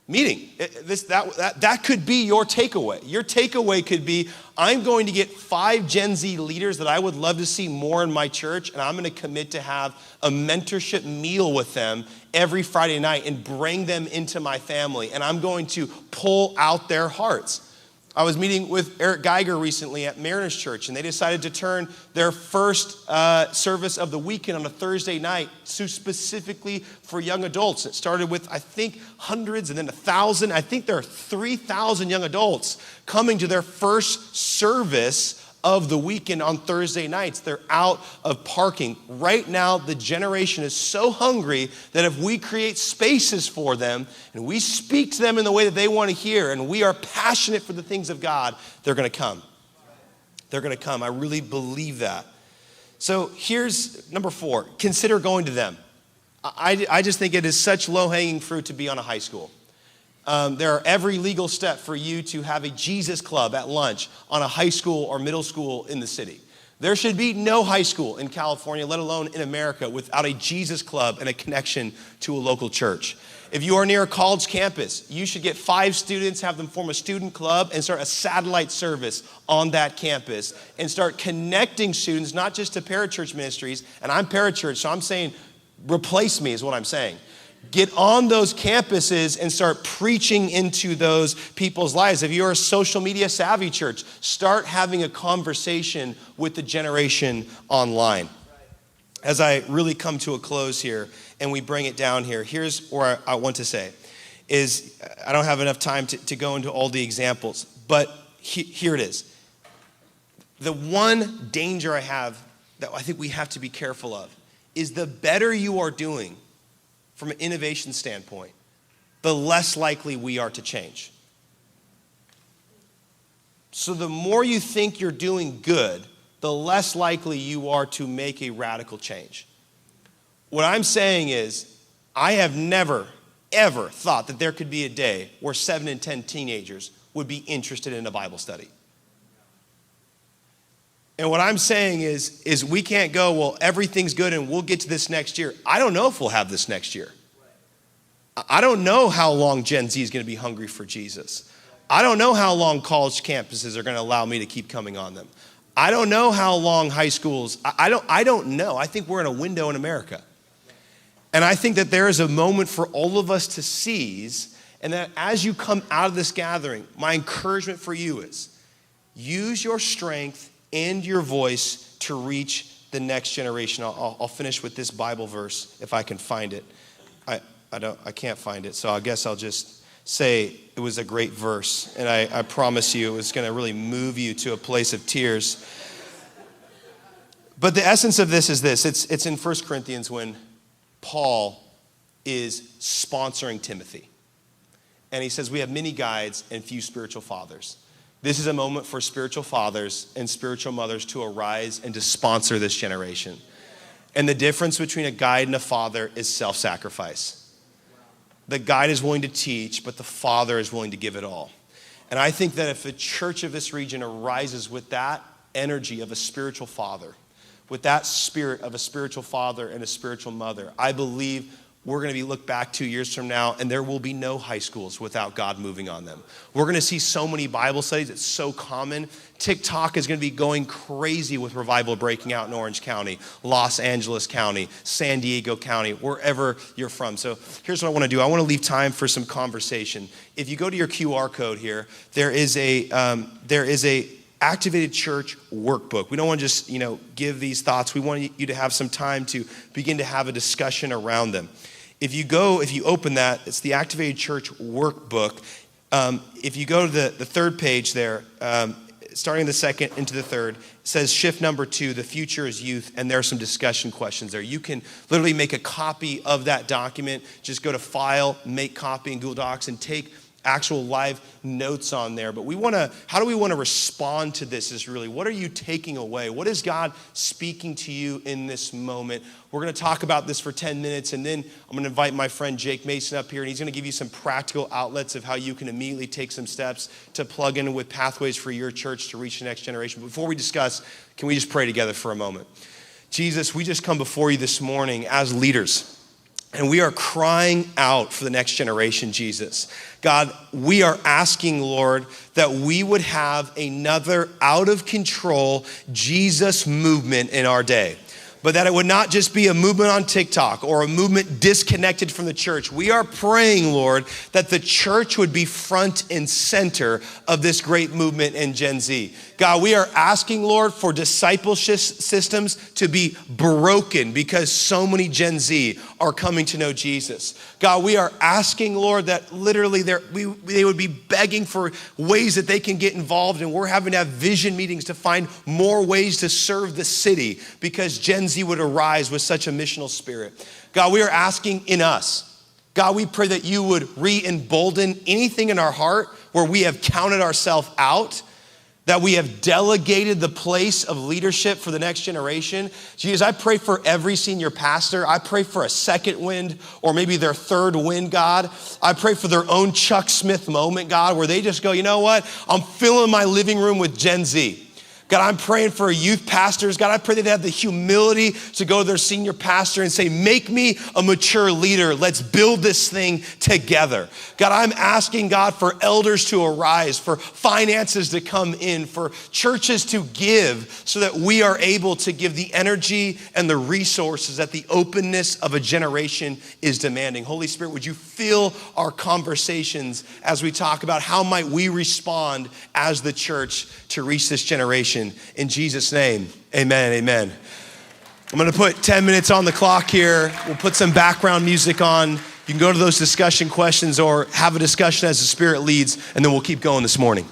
meeting. That could be your takeaway. Your takeaway could be, I'm going to get 5 Gen Z leaders that I would love to see more in my church, and I'm going to commit to have a mentorship meal with them every Friday night and bring them into my family, and I'm going to pull out their hearts. I was meeting with Eric Geiger recently at Mariners Church, and they decided to turn their first service of the weekend on a Thursday night specifically for young adults. It started with, I think, hundreds and then 1,000. I think there are 3,000 young adults coming to their first service of the weekend on Thursday nights. They're out of parking. Right now, the generation is so hungry that if we create spaces for them and we speak to them in the way that they want to hear and we are passionate for the things of God, they're going to come. They're going to come. I really believe that. So here's number 4. Consider going to them. I just think it is such low-hanging fruit to be on a high school. There are every legal step for you to have a Jesus club at lunch on a high school or middle school in the city. There should be no high school in California, let alone in America, without a Jesus club and a connection to a local church. If you are near a college campus, you should get 5 students, have them form a student club, and start a satellite service on that campus, and start connecting students, not just to parachurch ministries. And I'm parachurch, so I'm saying, replace me is what I'm saying. Get on those campuses and start preaching into those people's lives. If you're a social media savvy church, start having a conversation with the generation online. As I really come to a close here and we bring it down here, here's where I want to say is, I don't have enough time to go into all the examples, but here it is. The one danger I have that I think we have to be careful of is the better you are doing from an innovation standpoint, the less likely we are to change. So the more you think you're doing good, the less likely you are to make a radical change. What I'm saying is, I have never, ever thought that there could be a day where 7 and 10 teenagers would be interested in a Bible study. And what I'm saying is we can't go, well, everything's good and we'll get to this next year. I don't know if we'll have this next year. I don't know how long Gen Z is going to be hungry for Jesus. I don't know how long college campuses are going to allow me to keep coming on them. I don't know how long high schools, I don't know. I think we're in a window in America. And I think that there is a moment for all of us to seize, and that as you come out of this gathering, my encouragement for you is use your strength and your voice to reach the next generation. I'll finish with this Bible verse if I can find it. I can't find it, so I guess I'll just say it was a great verse, and I promise you it was going to really move you to a place of tears. But the essence of this is this. It's in 1 Corinthians when Paul is sponsoring Timothy. And he says, we have many guides and few spiritual fathers. This is a moment for spiritual fathers and spiritual mothers to arise and to sponsor this generation. And the difference between a guide and a father is self-sacrifice. The guide is willing to teach, but the father is willing to give it all. And I think that if a church of this region arises with that energy of a spiritual father, with that spirit of a spiritual father and a spiritual mother, I believe we're going to be looked back 2 years from now, and there will be no high schools without God moving on them. We're going to see so many Bible studies. It's so common. TikTok is going to be going crazy with revival breaking out in Orange County, Los Angeles County, San Diego County, wherever you're from. So here's what I want to do. I want to leave time for some conversation. If you go to your QR code here, there is a Activated Church workbook. We don't want to just, give these thoughts. We want you to have some time to begin to have a discussion around them. If you open that, it's the Activated Church workbook. If you go to the third page there, starting the second into the third, it says shift number 2, the future is youth, and there are some discussion questions there. You can literally make a copy of that document. Just go to File, Make Copy in Google Docs, and take actual live notes on there. But how do we want to respond to this is really, what are you taking away? What is God speaking to you in this moment? We're going to talk about this for 10 minutes, and then I'm going to invite my friend Jake Mason up here, and he's going to give you some practical outlets of how you can immediately take some steps to plug in with pathways for your church to reach the next generation. Before we discuss, can we just pray together for a moment? Jesus, we just come before you this morning as leaders. And we are crying out for the next generation, Jesus. God, we are asking, Lord, that we would have another out of control Jesus movement in our day. But that it would not just be a movement on TikTok or a movement disconnected from the church. We are praying, Lord, that the church would be front and center of this great movement in Gen Z. God, we are asking, Lord, for discipleship systems to be broken because so many Gen Z are coming to know Jesus. God, we are asking, Lord, that literally they would be begging for ways that they can get involved, and we're having to have vision meetings to find more ways to serve the city because Gen Z would arise with such a missional spirit. God, we are asking in us. God, we pray that you would re-embolden anything in our heart where we have counted ourselves out, that we have delegated the place of leadership for the next generation. Jesus, I pray for every senior pastor. I pray for a second wind or maybe their third wind, God. I pray for their own Chuck Smith moment, God, where they just go, you know what? I'm filling my living room with Gen Z. God, I'm praying for youth pastors. God, I pray that they have the humility to go to their senior pastor and say, make me a mature leader. Let's build this thing together. God, I'm asking, God, for elders to arise, for finances to come in, for churches to give so that we are able to give the energy and the resources that the openness of a generation is demanding. Holy Spirit, would you fill our conversations as we talk about how might we respond as the church to reach this generation? In Jesus' name, amen, amen. I'm gonna put 10 minutes on the clock here. We'll put some background music on. You can go to those discussion questions or have a discussion as the Spirit leads, and then we'll keep going this morning.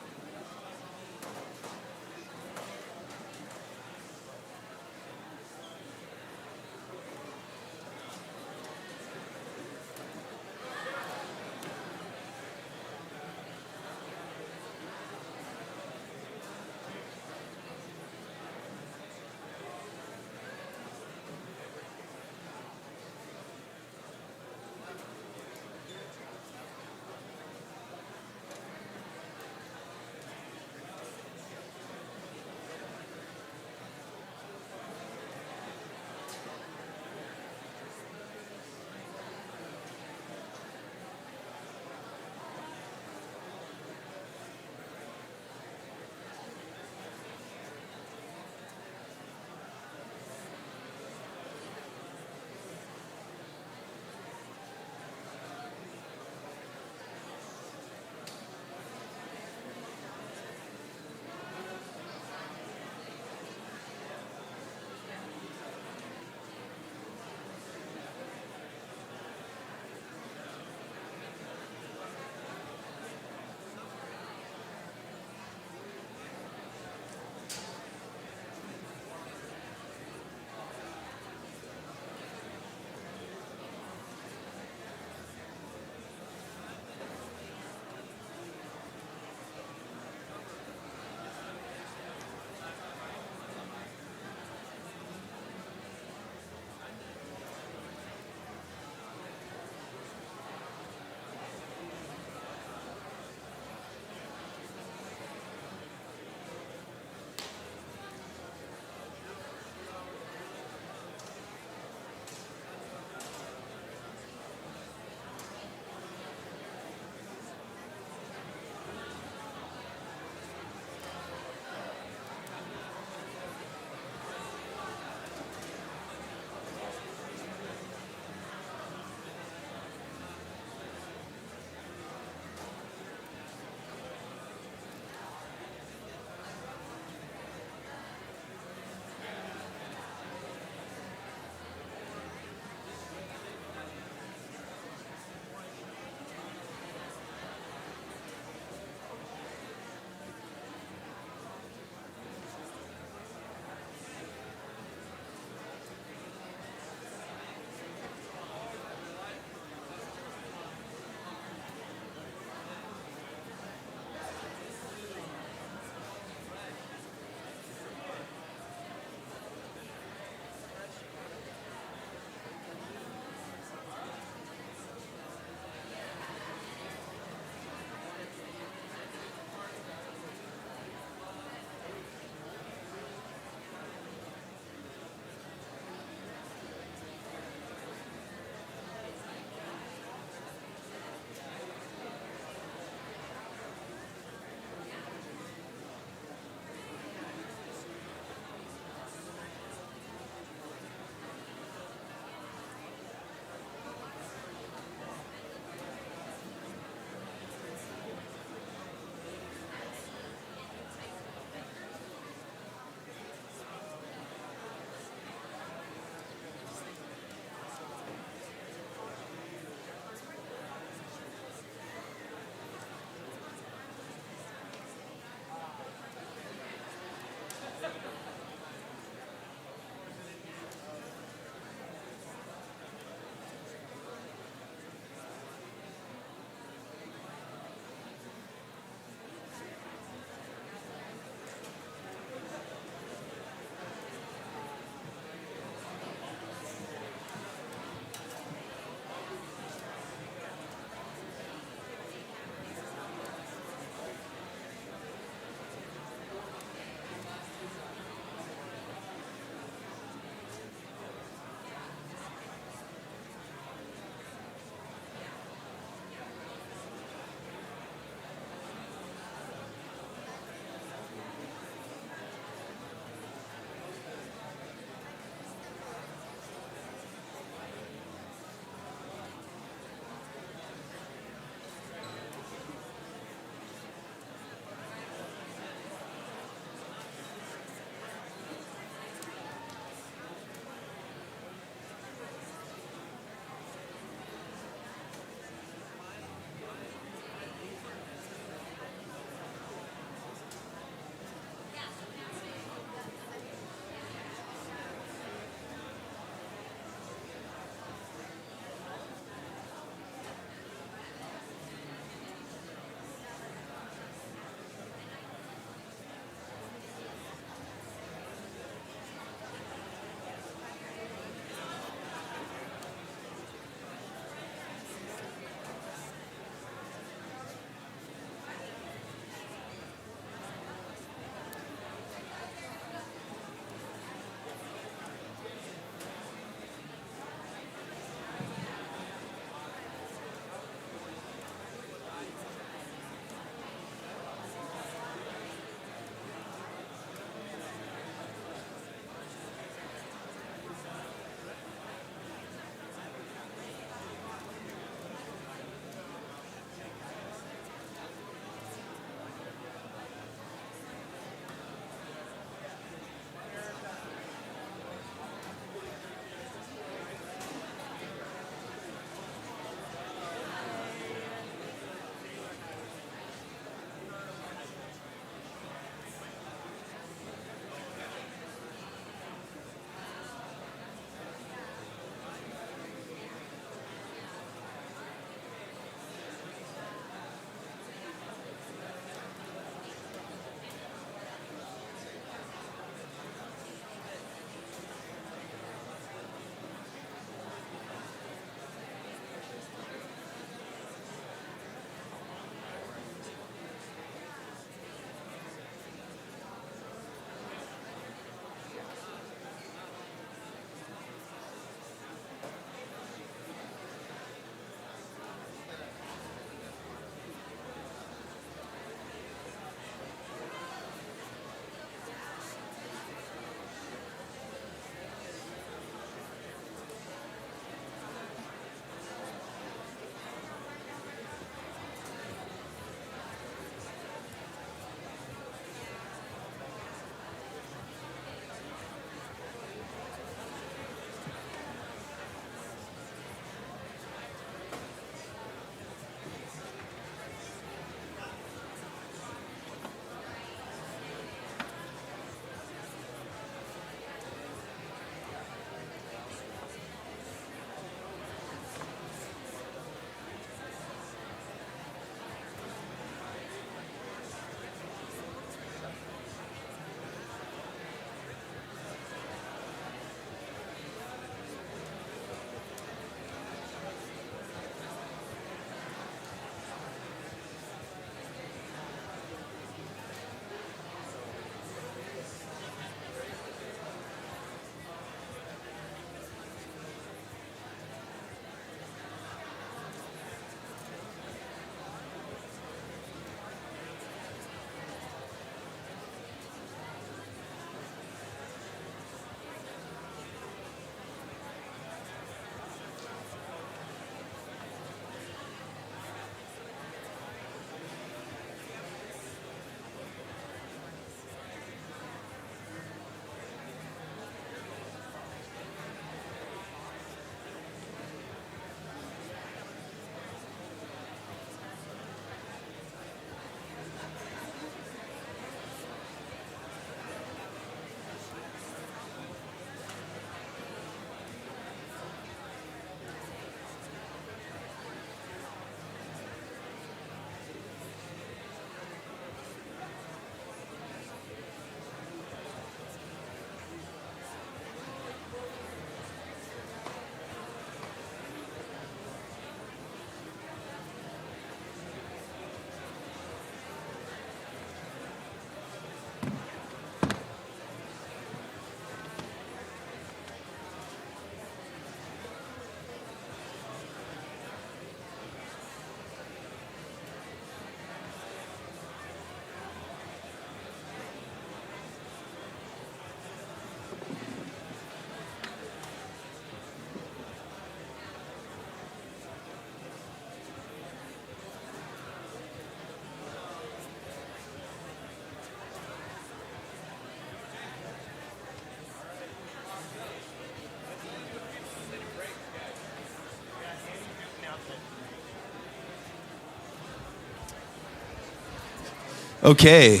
Okay.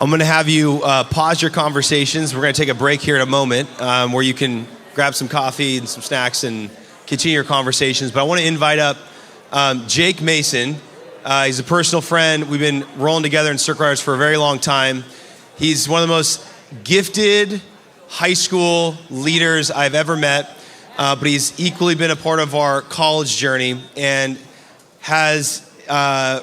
I'm going to have you pause your conversations. We're going to take a break here in a moment where you can grab some coffee and some snacks and continue your conversations. But I want to invite up Jake Mason. He's a personal friend. We've been rolling together in Circle Riders for a very long time. He's one of the most gifted high school leaders I've ever met, but he's equally been a part of our college journey and has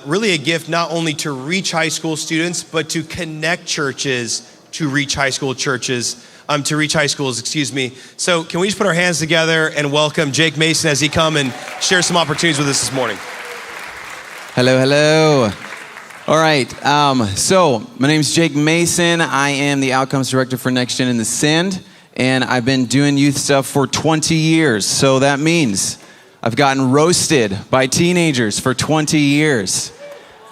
really a gift not only to reach high school students, but to connect churches to reach high school churches, to reach high schools, excuse me. So can we just put our hands together and welcome Jake Mason as he come and share some opportunities with us this morning. Hello, hello. All right, so my name's Jake Mason. I am the Outcomes Director for Next Gen in the Send, and I've been doing youth stuff for 20 years. So that means I've gotten roasted by teenagers for 20 years.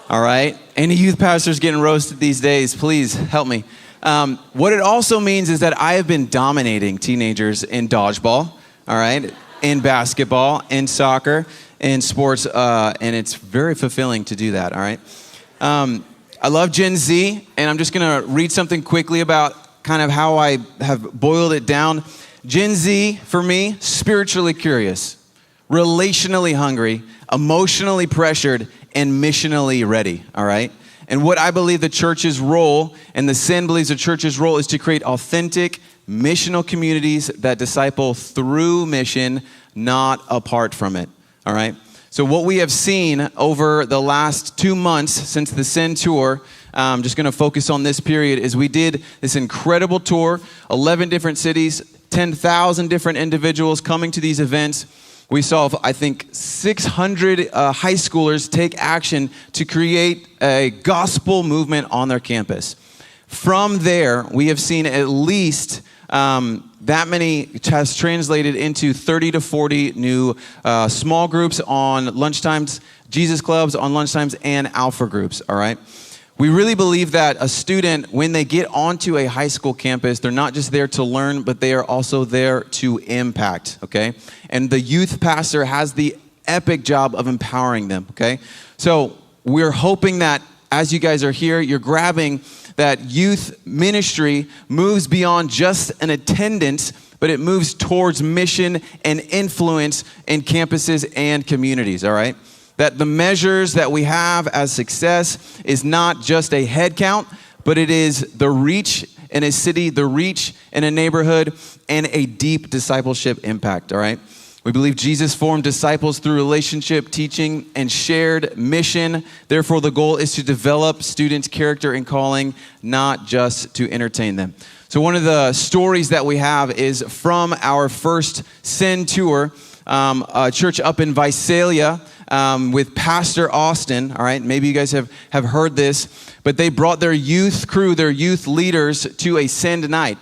All right, any youth pastors getting roasted these days, please help me. What it also means is that I have been dominating teenagers in dodgeball, all right, in basketball, in soccer, in sports, and it's very fulfilling to do that, all right? I love Gen Z, and I'm just gonna read something quickly about kind of how I have boiled it down. Gen Z, for me, spiritually curious, relationally hungry, emotionally pressured, and missionally ready, all right? And what I believe the church's role, and the Send believes the church's role, is to create authentic, missional communities that disciple through mission, not apart from it. All right. So what we have seen over the last 2 months since the Send tour, I'm just going to focus on this period, is we did this incredible tour, 11 different cities, 10,000 different individuals coming to these events. We saw, I think, 600 high schoolers take action to create a gospel movement on their campus. From there, we have seen at least that many has translated into 30 to 40 new small groups on lunchtimes, Jesus clubs on lunchtimes, and alpha groups, all right? We really believe that a student, when they get onto a high school campus, they're not just there to learn, but they are also there to impact, okay? And the youth pastor has the epic job of empowering them, okay? So we're hoping that as you guys are here, you're grabbing that youth ministry moves beyond just an attendance, but it moves towards mission and influence in campuses and communities, all right? That the measures that we have as success is not just a head count, but it is the reach in a city, the reach in a neighborhood, and a deep discipleship impact, all right? We believe Jesus formed disciples through relationship, teaching, and shared mission. Therefore, the goal is to develop students' character and calling, not just to entertain them. So one of the stories that we have is from our first Send tour, a church up in Visalia with Pastor Austin. All right, maybe you guys have heard this, but they brought their youth crew, their youth leaders to a Send night.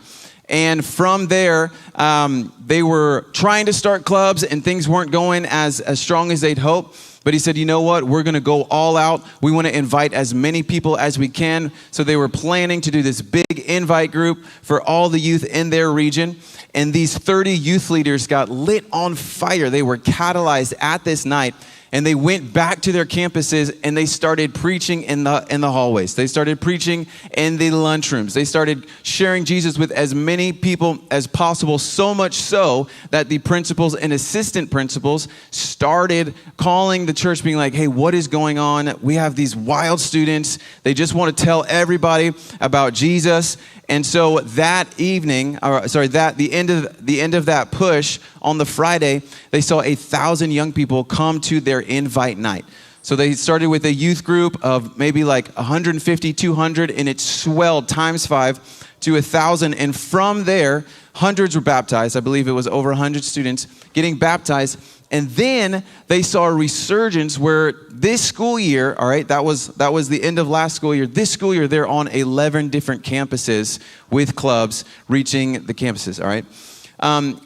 And from there, they were trying to start clubs and things weren't going as strong as they'd hoped. But he said, you know what? We're going to go all out. We want to invite as many people as we can. So they were planning to do this big invite group for all the youth in their region. And these 30 youth leaders got lit on fire. They were catalyzed at this night. And they went back to their campuses and they started preaching in the hallways. They started preaching in the lunchrooms. They started sharing Jesus with as many people as possible, so much so that the principals and assistant principals started calling the church being like, hey, what is going on? We have these wild students. They just want to tell everybody about Jesus. And so that evening, the end of that push on the Friday, they saw 1,000 young people come to their invite night. So they started with a youth group of maybe like 150, 200, and it swelled times 5 to 1,000. And from there, hundreds were baptized. I believe it was over 100 students getting baptized. And then they saw a resurgence where this school year, all right, that was the end of last school year. This school year, they're on 11 different campuses with clubs reaching the campuses, all right?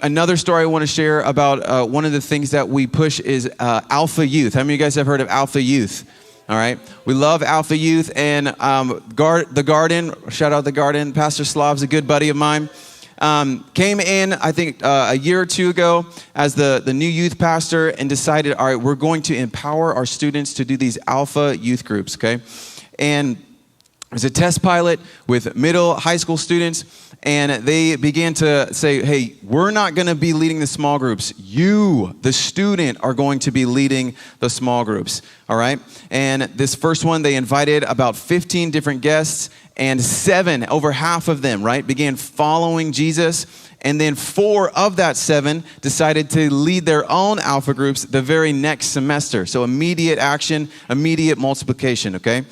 Another story I want to share about one of the things that we push is Alpha Youth. How many of you guys have heard of Alpha Youth? All right, we love Alpha Youth and The Garden. Shout out The Garden. Pastor Slav's a good buddy of mine. Came in, I think, a year or two ago as the new youth pastor and decided, all right, we're going to empower our students to do these Alpha Youth groups, okay? And it was a test pilot with middle high school students, and they began to say, hey, we're not going to be leading the small groups. You, the student, are going to be leading the small groups, all right? And this first one, they invited about 15 different guests, and 7, over half of them, right, began following Jesus. And then 4 of that 7 decided to lead their own alpha groups the very next semester. So immediate action, immediate multiplication, okay?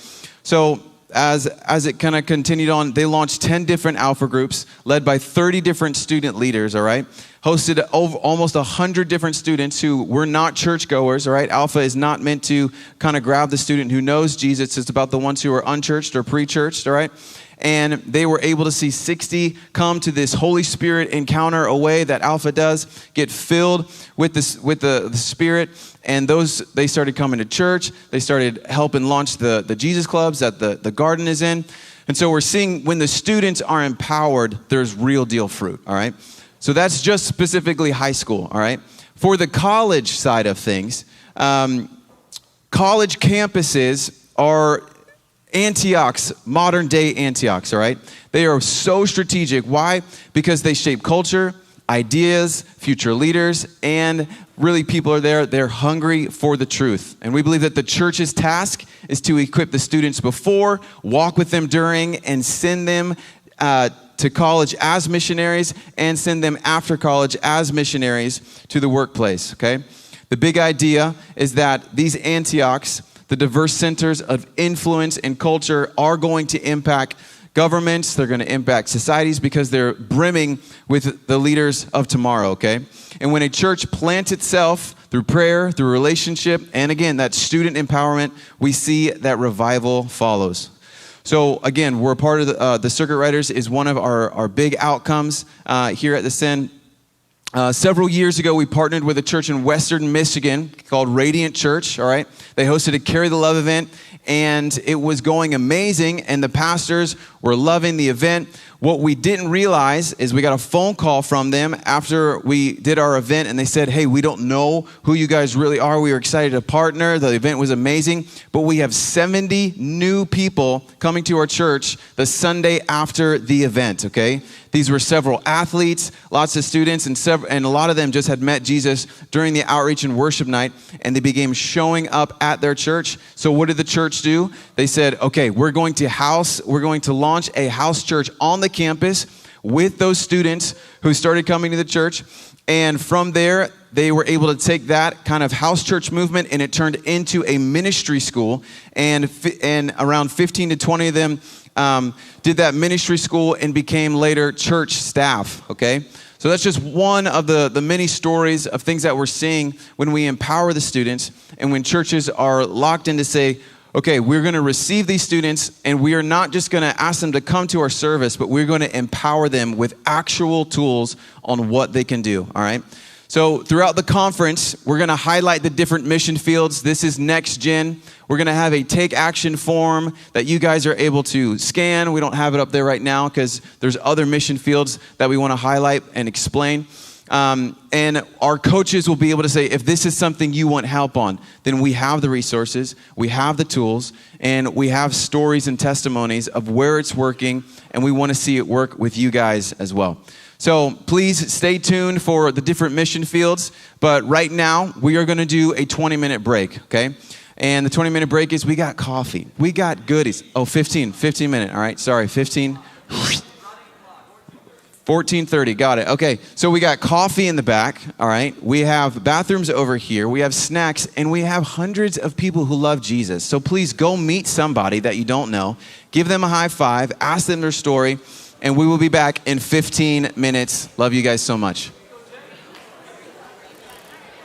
So as it kind of continued on, they launched 10 different alpha groups led by 30 different student leaders, all right? Hosted over almost 100 different students who were not churchgoers, all right? Alpha is not meant to kind of grab the student who knows Jesus. It's about the ones who are unchurched or pre-churched, all right? And they were able to see 60 come to this Holy Spirit encounter a way that Alpha does, get filled with the Spirit. And they started coming to church. They started helping launch the Jesus clubs that the garden is in. And so we're seeing when the students are empowered, there's real deal fruit, all right? So that's just specifically high school, all right? For the college side of things, college campuses are Antiochs, modern day Antiochs, all right? They are so strategic. Why? Because they shape culture, ideas, future leaders, and really people are there. They're hungry for the truth. And we believe that the church's task is to equip the students before, walk with them during, and send them to college as missionaries and send them after college as missionaries to the workplace, okay? The big idea is that these Antiochs, the diverse centers of influence and culture, are going to impact governments. They're going to impact societies because they're brimming with the leaders of tomorrow, okay? And when a church plants itself through prayer, through relationship, and again, that student empowerment, we see that revival follows. So again, we're a part of the Circuit Riders is one of our big outcomes here at the Send. Several years ago, we partnered with a church in Western Michigan called Radiant Church, all right? They hosted a Carry the Love event, and it was going amazing, and the pastors were loving the event. What we didn't realize is we got a phone call from them after we did our event, and they said, hey, we don't know who you guys really are. We were excited to partner. The event was amazing, but we have 70 new people coming to our church the Sunday after the event, okay? These were several athletes, lots of students, and a lot of them just had met Jesus during the outreach and worship night, and they began showing up at their church. So what did the church do? They said, okay, we're going to launch a house church on the campus with those students who started coming to the church. And from there, they were able to take that kind of house church movement, and it turned into a ministry school. And around 15 to 20 of them did that ministry school and became later church staff, okay? So that's just one of the many stories of things that we're seeing when we empower the students and when churches are locked in to say, okay, we're going to receive these students, and we are not just going to ask them to come to our service, but we're going to empower them with actual tools on what they can do, all right? So throughout the conference, we're going to highlight the different mission fields. This is Next Gen. We're going to have a take action form that you guys are able to scan. We don't have it up there right now because there's other mission fields that we want to highlight and explain. And our coaches will be able to say, if this is something you want help on, then we have the resources, we have the tools, and we have stories and testimonies of where it's working, and we want to see it work with you guys as well. So please stay tuned for the different mission fields, but right now we are going to do a 20-minute break, okay? And the 20-minute break is we got coffee, we got goodies. Oh, 15 minute, all right, sorry, 15. 14:30, got it. Okay, so we got coffee in the back, all right? We have bathrooms over here, we have snacks, and we have hundreds of people who love Jesus. So please go meet somebody that you don't know, give them a high five, ask them their story, and we will be back in 15 minutes. Love you guys so much.